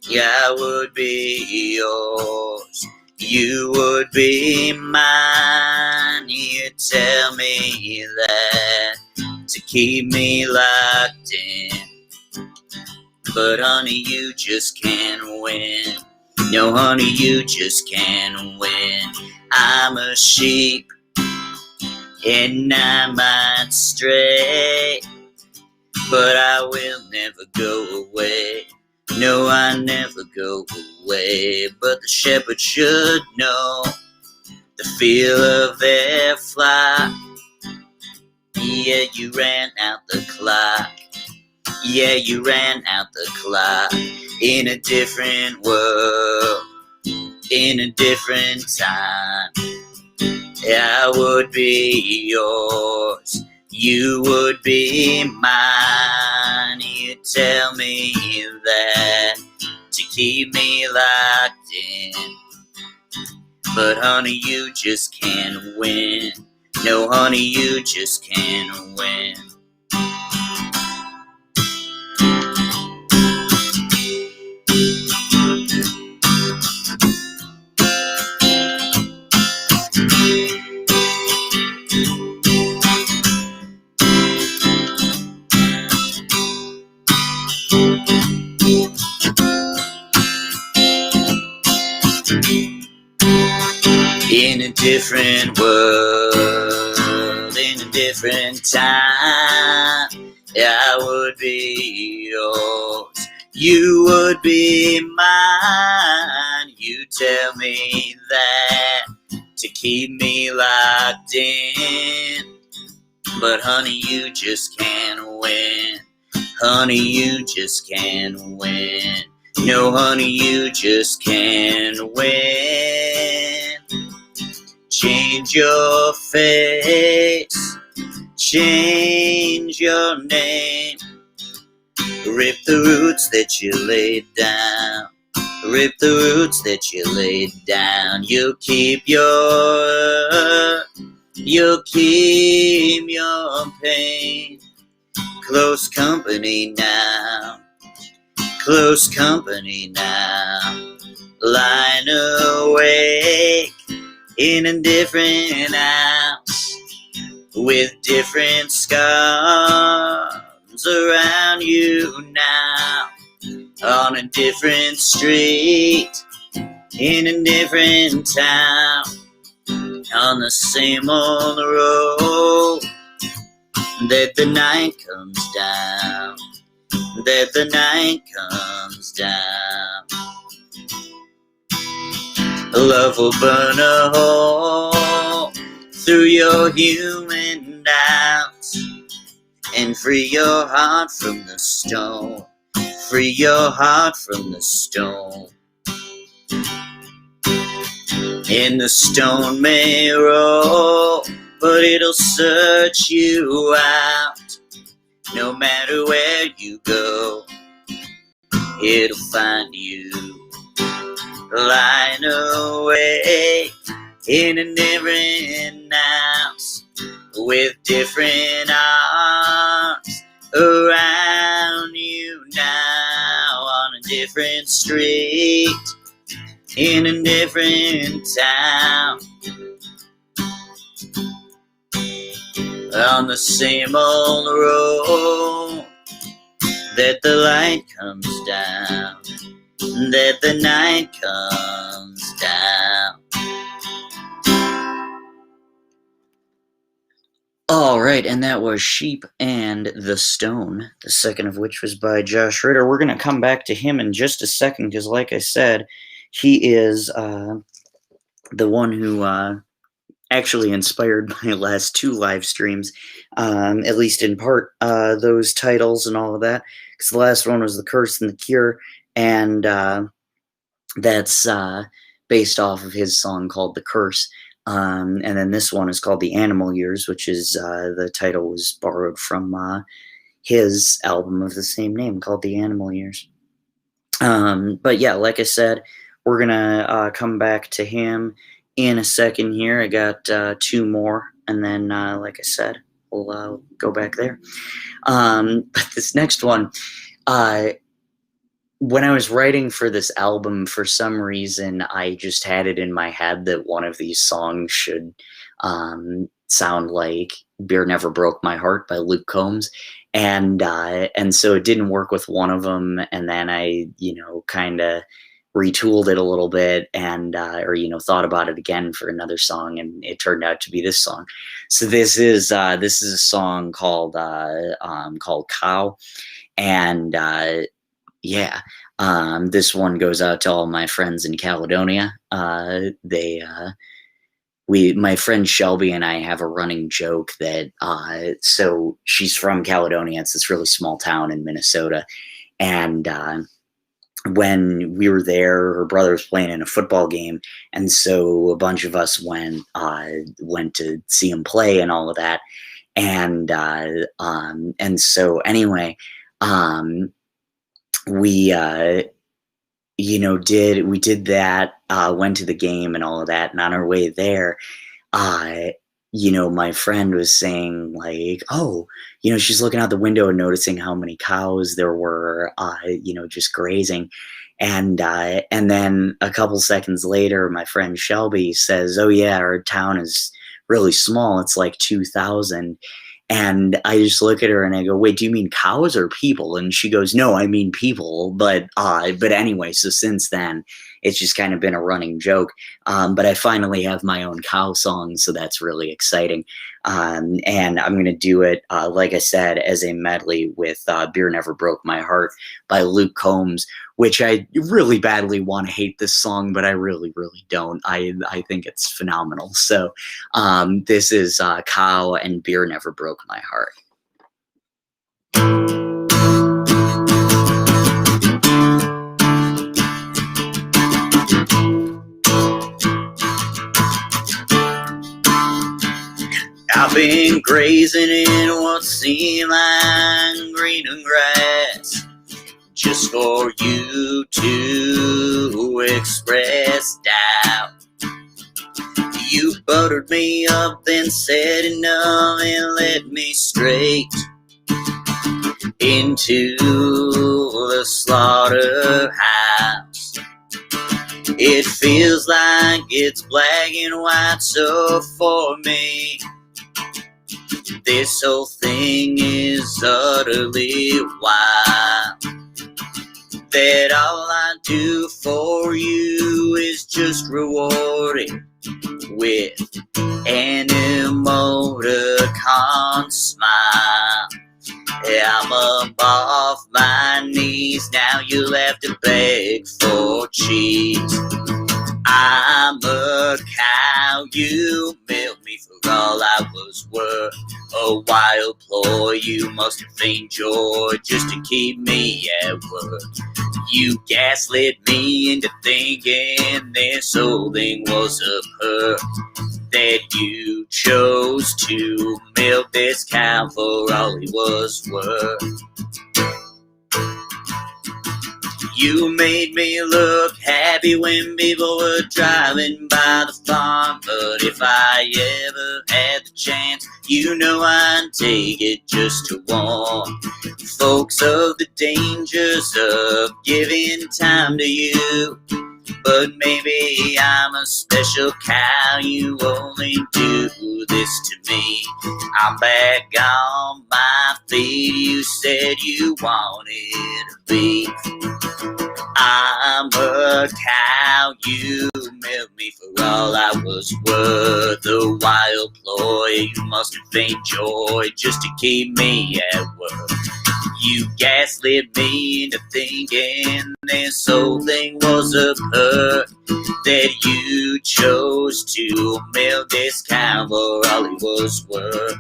yeah, I would be yours, you would be mine. You tell me that to keep me locked in, but honey, you just can't win. No, honey, you just can't win. I'm a sheep, and I might stray, but I will never go away. No, I never go away. But the shepherd should know the feel of their flock. Yeah, you ran out the clock. Yeah, you ran out the clock. In a different world, in a different time, I would be yours, you would be mine. You tell me that to keep me locked in, but honey, you just can't win. No, honey, you just can't win. In a different world, in a different time, I would be yours, you would be mine. You tell me that to keep me locked in, but honey, you just can't win. Honey, you just can't win. No, honey, you just can't win. Change your face, change your name, Rip the roots that you laid down. Rip the roots that you laid down. You'll keep your pain. Close company now. Close company now. Lying awake in a different house with different scars around you now. On a different street, in a different town, on the same old road, that the night comes down, that the night comes down. Love will burn a hole through your human doubts and free your heart from the stone. Free your heart from the stone. And the stone may roll, but it'll search you out. No matter where you go, it'll find you. Lying awake in a different house with different arms around you now. On a different street, in a different town, on the same old road, that the light comes down, that the night comes down. All right, and that was Sheep and the Stone, the second of which was by Josh Ritter. We're going to come back to him in just a second because, like I said, he is the one who actually inspired my last two live streams, at least in part, those titles and all of that. Because the last one was The Curse and the Cure, and that's based off of his song called The Curse. And then this one is called The Animal Years, which is the title was borrowed from his album of the same name called The Animal Years. But yeah, like I said, we're going to come back to him in a second here. I got two more, and then, like I said, we'll go back there. But this next one, when I was writing for this album, for some reason, I just had it in my head that one of these songs should sound like Beer Never Broke My Heart by Luke Combs. And so it didn't work with one of them. And then I, kind of retooled it a little bit and, thought about it again for another song. And it turned out to be this song. So this is a song called Cow. And, yeah, this one goes out to all my friends in Caledonia. My friend Shelby and I have a running joke that, so she's from Caledonia. It's this really small town in Minnesota. And, when we were there, her brother was playing in a football game. And so a bunch of us went to see him play and all of that. And so anyway, we did that, went to the game and all of that. And on our way there, my friend was saying like, oh, she's looking out the window and noticing how many cows there were, just grazing. And then a couple seconds later, my friend Shelby says, oh yeah, our town is really small. It's like 2,000. And I just look at her and I go, wait, do you mean cows or people? And she goes, no, I mean people. But anyway, so since then, it's just kind of been a running joke. But I finally have my own cow song, so that's really exciting. And I'm going to do it, like I said, as a medley with Beer Never Broke My Heart by Luke Combs, which I really badly want to hate this song, but I really, really don't. I think it's phenomenal. So this is Cow and Beer Never Broke My Heart. I've been grazing in what seemed like greener grass just for you to express doubt. You buttered me up, then said enough and led me straight into the slaughterhouse. It feels like it's black and white, so for me this whole thing is utterly wild. That all I do for you is just rewarding with an emoticon smile. I'm up off my knees, now you'll have to beg for cheese. I'm a cow, you milked me for all I was worth. A wild ploy, you must have feigned joy just to keep me at work. You gaslit me into thinking this whole thing was a perk. That you chose to milk this cow for all he was worth. You made me look happy when people were driving by the farm, but if I ever had the chance, you know I'd take it just to warn folks of the dangers of giving time to you. But maybe I'm a special cow, you only do this to me. I'm back on my feet, you said you wanted a beef. I'm a cow, you milked me for all I was worth. A wild ploy, you must have feigned joy just to keep me at work. You gaslit me into thinking this whole thing was a perk. That you chose to milk this cow for all he was worth.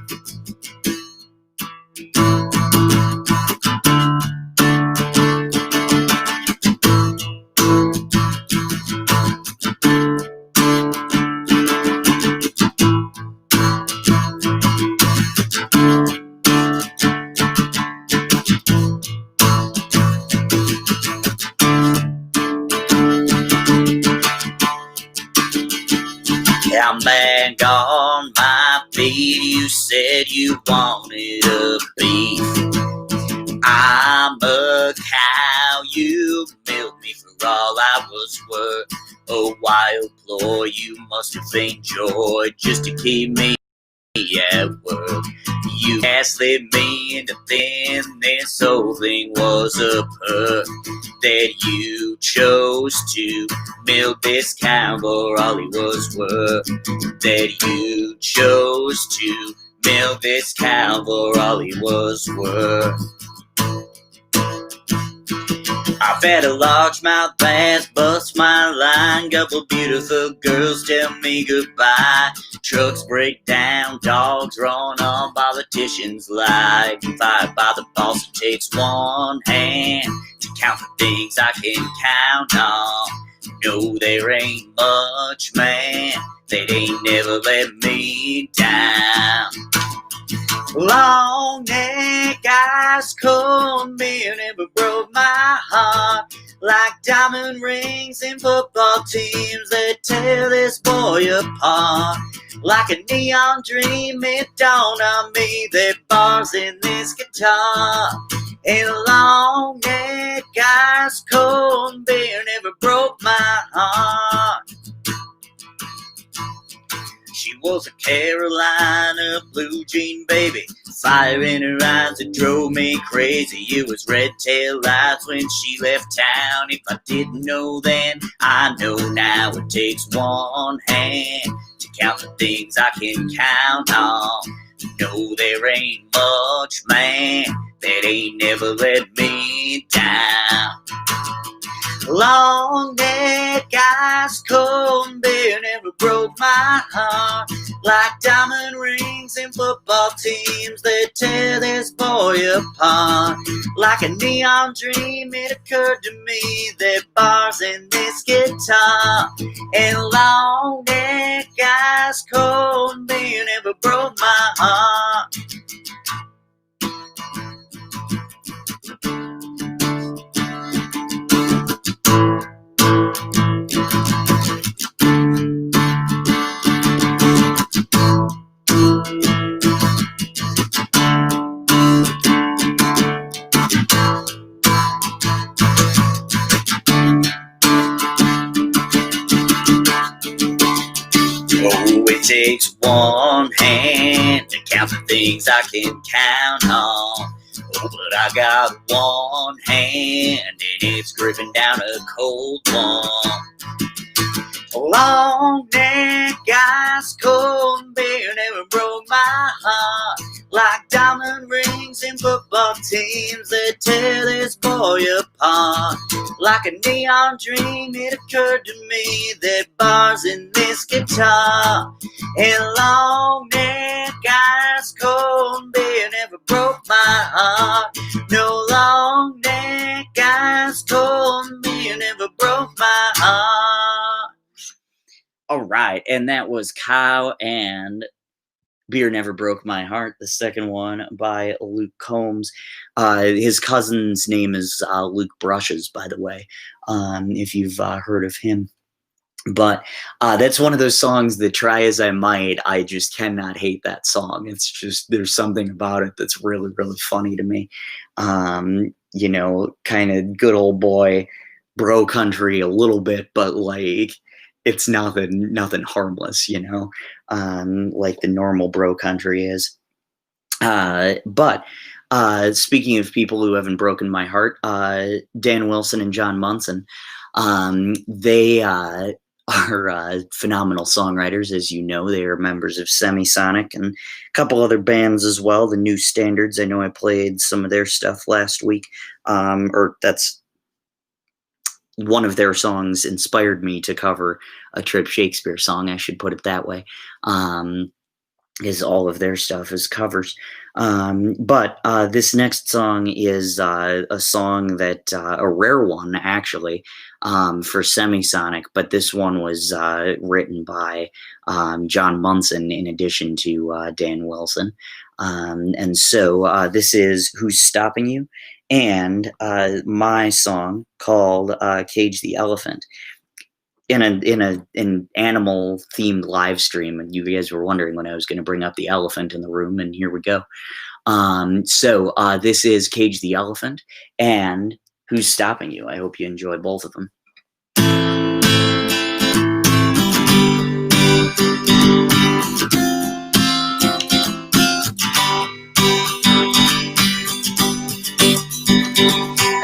I'm back on my feet, you said you wanted a beef. I'm a cow, you milked me for all I was worth. A wild ploy, you must have feigned joy just to keep me at work. You gaslit me into thinking this whole thing was a perk. That you chose to milk this cow for all he was worth. That you chose to milk this cow for all he was worth. I've had a largemouth bass bust my line. Couple beautiful girls tell me goodbye. Trucks break down, dogs run on, politicians lie. Fired by the boss, it takes one hand to count the things I can count on. No, there ain't much, man, that ain't never let me down. Long neck, eyes cold, beer never broke my heart. Like diamond rings in football teams that tear this boy apart. Like a neon dream, it dawned on me that bars in this guitar. And long neck, eyes cold, beer never broke my heart. She was a Carolina blue jean baby, fire in her eyes that drove me crazy. It was red tail lights when she left town. If I didn't know then, I know now. It takes one hand to count the things I can count on. No, there ain't much, man, that ain't never let me down. Long neck, ice cold, beer never broke my heart. Like diamond rings in football teams that tear this boy apart. Like a neon dream, it occurred to me that bars in this guitar. And long neck, ice cold, beer never broke my heart. takes one hand to count the things I can count on. Oh, but I got one hand and it's gripping down a cold one. Long neck, ice cold beer never broke my heart. Like diamond rings in football teams that tear this boy apart. Like a neon dream, it occurred to me that bars in this guitar. And long neck, ice cold beer never broke my heart. No, long neck, ice cold beer never broke my heart. All right, and that was Cow and Beer Never Broke My Heart, the second one by Luke Combs. His cousin's name is Luke Brushes, by the way, if you've heard of him. But that's one of those songs that, try as I might, I just cannot hate that song. It's just, there's something about it that's really, really funny to me. You know, kind of good old boy, bro country a little bit, but like, it's nothing harmless, you know, like the normal bro country is. But speaking of people who haven't broken my heart, Dan Wilson and John Munson, they are phenomenal songwriters. As you know, they are members of Semisonic and a couple other bands as well, the New Standards. I know I played some of their stuff last week, or that's one of their songs inspired me to cover a Trip Shakespeare song, I should put it that way, is all of their stuff is covers. But this next song is a song that, a rare one actually, for Semisonic, but this one was written by John Munson in addition to Dan Wilson. And so this is Who's Stopping You? And my song called Cage the Elephant, in an animal themed live stream. And you guys were wondering when I was going to bring up the elephant in the room, and here we go. So this is Cage the Elephant and Who's Stopping You? I hope you enjoy both of them.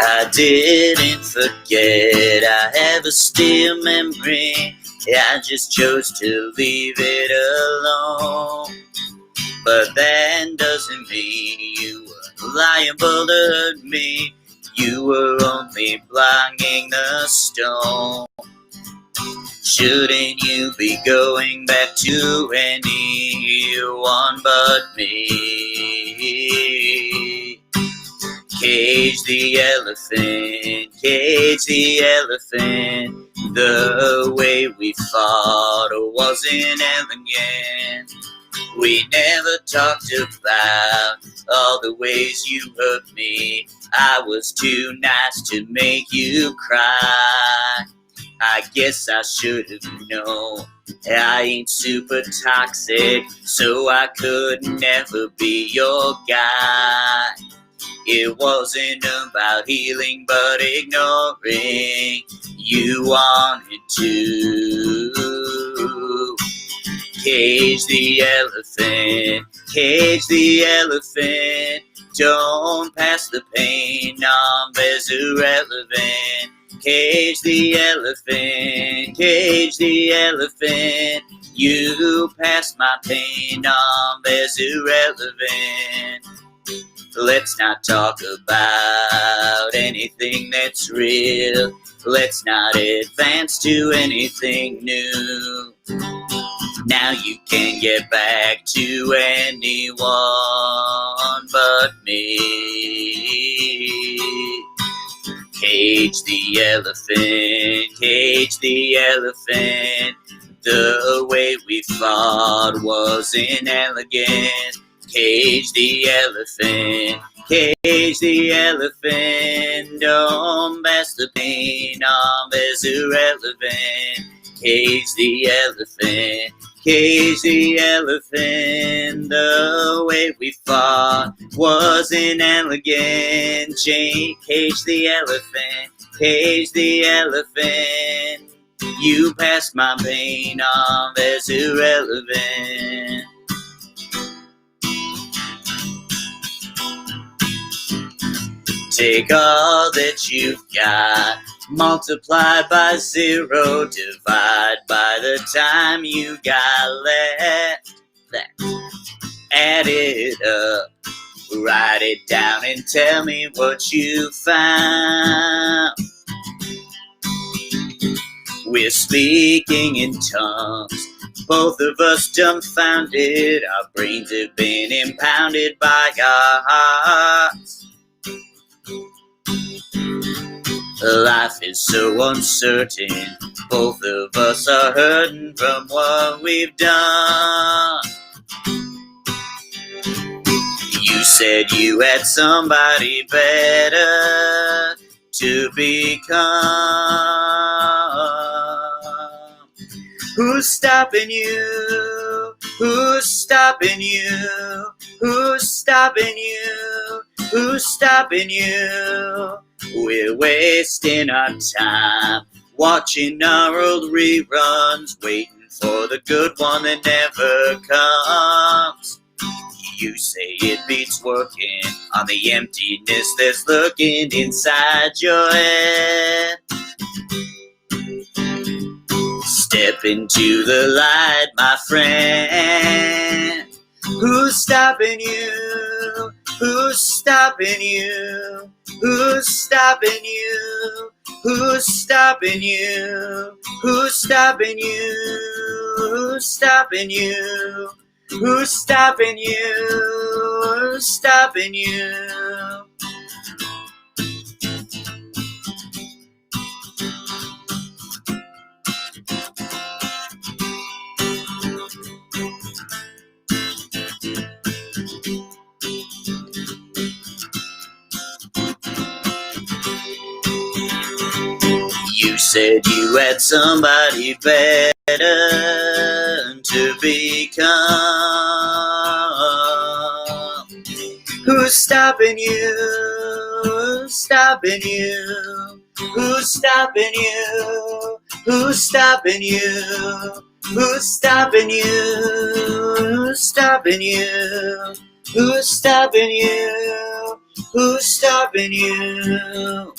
I didn't forget, I have a still memory. I just chose to leave it alone. But that doesn't mean you were liable to hurt me. You were only blocking the stone. Shouldn't you be going back to anyone but me? Cage the elephant, cage the elephant. The way we fought wasn't elegant. We never talked about all the ways you hurt me. I was too nice to make you cry. I guess I should have known I ain't super toxic, so I could never be your guy. It wasn't about healing, but ignoring. You wanted to cage the elephant, cage the elephant. Don't pass the pain on as irrelevant. Cage the elephant, cage the elephant. You pass my pain on as irrelevant. Let's not talk about anything that's real. Let's not advance to anything new. Now you can get back to anyone but me. Cage the elephant, cage the elephant. The way we fought was inelegant. Cage the elephant, cage the elephant. Don't pass the pain on as irrelevant. Cage the elephant, cage the elephant. The way we fought was inelegant. Cage the elephant, cage the elephant. You passed my pain off as irrelevant. Take all that you've got, multiply by 0, divide by the time you got left. Add it up, write it down and tell me what you found. We're speaking in tongues, both of us dumbfounded. Our brains have been impounded by our hearts. Life is so uncertain, both of us are hurting from what we've done. You said you had somebody better to become. Who's stopping you? Who's stopping you? Who's stopping you? Who's stopping you? We're wasting our time watching our old reruns, waiting for the good one that never comes. You say it beats working on the emptiness that's lurking inside your head. Step into the light, my friend. Who's stopping you? Who's stopping you? Who's stopping you? Who's stopping you? Who's stopping you? Who's stopping you? Who's stopping you? Who's stopping you? You said you had somebody better to become. Who's stopping you? Who's stopping you? Who's stopping you? Who's stopping you? Who's stopping you? Who's stopping you? Who's stopping you? Who's stopping you?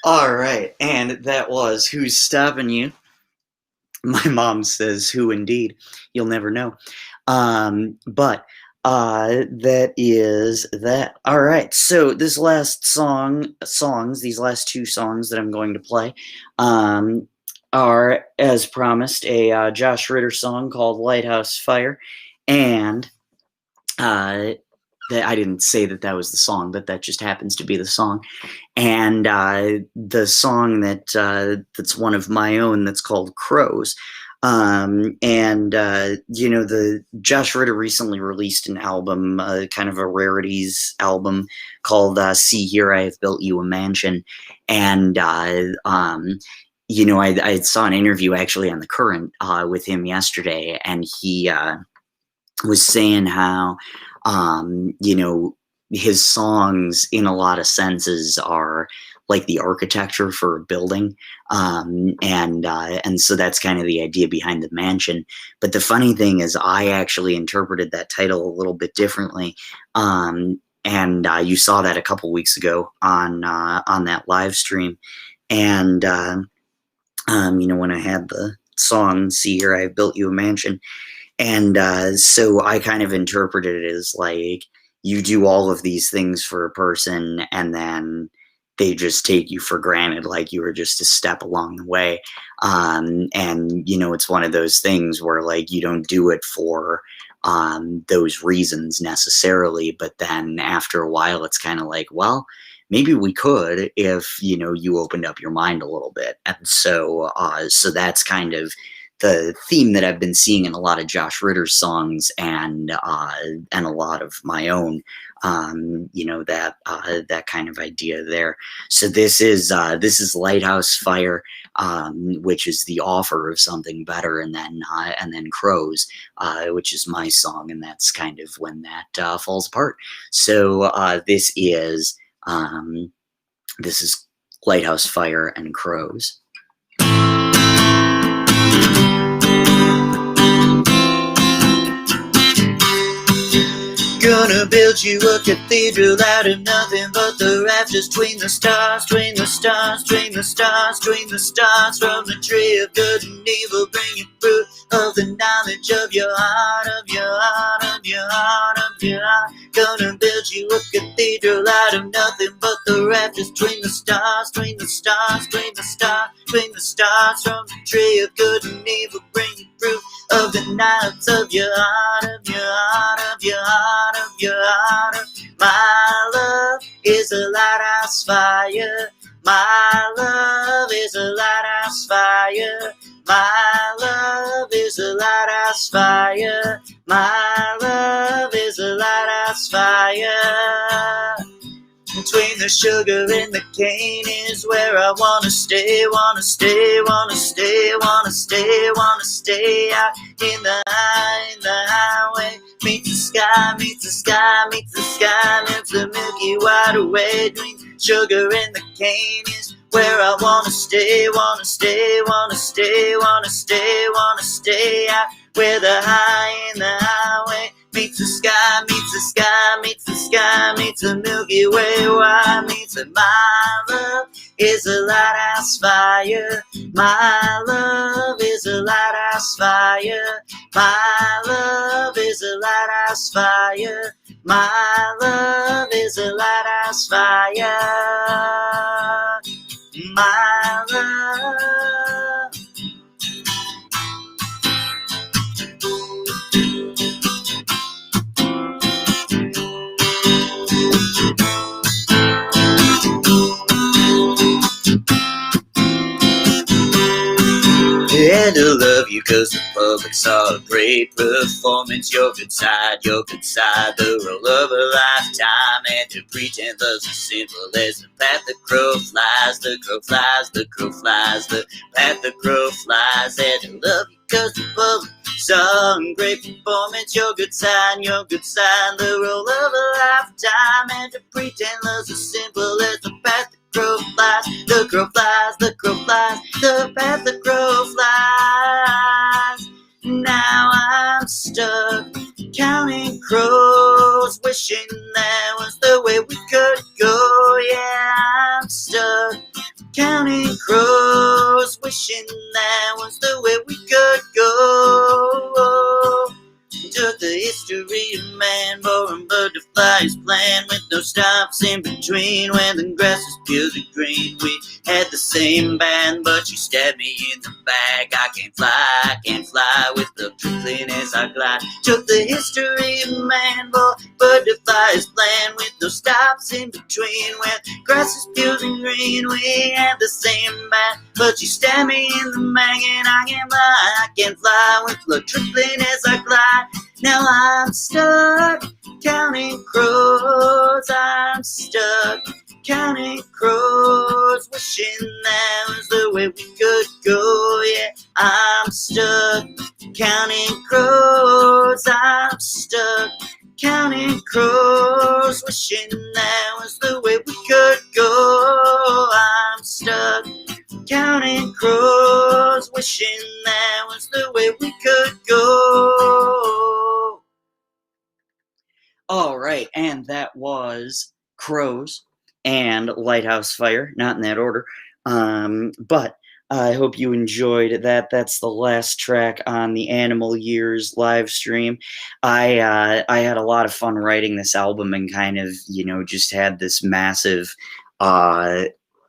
All right, and that was Who's Stopping You. My mom says, who indeed? You'll never know. But that is that. All right, so this last these last two songs that I'm going to play are, as promised, a Josh Ritter song called Lighthouse Fire, and I didn't say that was the song, but that just happens to be the song. And the song that's one of my own that's called Crows. The Josh Ritter recently released an album, kind of a rarities album called See Here, I Have Built You a Mansion. And I saw an interview actually on The Current with him yesterday, and he was saying how his songs in a lot of senses are like the architecture for a building. And so that's kind of the idea behind the mansion. But the funny thing is I actually interpreted that title a little bit differently. You saw that a couple weeks ago on that live stream. And, when I had the song, See Here, I've Built You a Mansion. And so I kind of interpreted it as like, you do all of these things for a person and then they just take you for granted, like you were just a step along the way. It's one of those things where like you don't do it for those reasons necessarily, but then after a while it's kind of like, well, maybe we could if, you opened up your mind a little bit. And so that's kind of the theme that I've been seeing in a lot of Josh Ritter's songs and a lot of my own, that kind of idea there. So this is Lighthouse Fire, which is the offer of something better, and then Crows, which is my song, and that's kind of when that falls apart. So this is This is Lighthouse Fire and Crows. Gonna build you a cathedral out of nothing but the rafters, between the stars, between the stars, between the stars, between the stars. From the tree of good and evil, bring you fruit of the knowledge of your heart, of your heart, of your heart, of your heart. Gonna build you a cathedral out of nothing but the rafters, between the stars, between the stars, between the stars, between the stars. From the tree of good and evil, bring you fruit of the knowledge of your heart, of your heart, of your heart, of your heart. My love is a lighthouse fire. My love is a lighthouse fire. My love is a lighthouse fire. My love is a lighthouse fire. Between the sugar and the cane is where I wanna stay, wanna stay, wanna stay, wanna stay, wanna stay. Out in the highway, meets the sky, meets the sky, meets the sky, meets the Milky Wide away. Between sugar and the cane is where I wanna stay, wanna stay, wanna stay, wanna stay, wanna stay. Out where the high and the highway meets the sky, meets the sky, meets the sky, meets the Milky Way. Why meets it? My love is a lighthouse fire. My love is a lighthouse fire. My love is a lighthouse fire. My love is a lighthouse fire. My love. And I love you cause the public saw a great performance. Your good side, the role of a lifetime. And to pretend love's as simple as the path the crow flies. The crow flies, the crow flies, the path the crow flies. And I love you cause the public saw a great performance. Your good side, the role of a lifetime. And to pretend love's as simple as the path the crow flies, the crow flies, the crow flies, the path the crow flies. Now I'm stuck counting crows, wishing that was the way we could go. Yeah, I'm stuck counting crows, wishing that was the way we could go. Took the history of man, born butterflies playing with no stops in between. When the grass was purely green, we had the same band, but you stabbed me in the back. I can't fly with the trickling as I glide. Took the history of man, born butterflies playing with no stops in between. When grass was purely green, we had the same band, but you stabbed me in the back. And I can't fly with the trickling as I glide. Now I'm stuck counting crows. I'm stuck counting crows, wishing that was the way we could go. Yeah, I'm stuck counting crows. I'm stuck counting crows, wishing that was the way we could go. I'm stuck counting crows, wishing that was the way we could go. All right, and that was Crows and Lighthouse Fire, not in that order, but I hope you enjoyed that. That's the last track on the Animal Years live stream. I had a lot of fun writing this album and kind of, just had this massive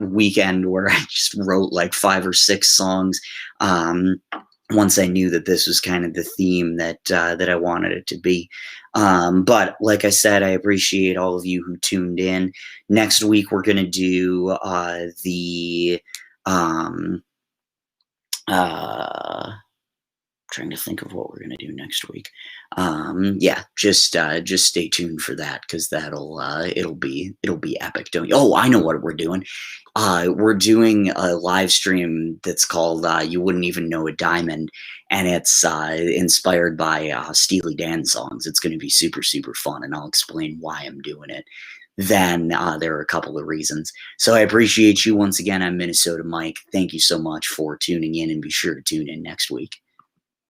weekend where I just wrote like 5 or 6 songs. Once I knew that this was kind of the theme that I wanted it to be. But like I said, I appreciate all of you who tuned in. Next week, we're going to do trying to think of what we're going to do next week. Yeah, just stay tuned for that, because it'll be epic. Don't you? Oh, I know what we're doing. We're doing a live stream that's called You Wouldn't Even Know a Diamond, and it's inspired by Steely Dan songs. It's going to be super, super fun, and I'll explain why I'm doing it. then there are a couple of reasons. So I appreciate you once again. I'm Minnesota Mike. Thank you so much for tuning in, and be sure to tune in next week.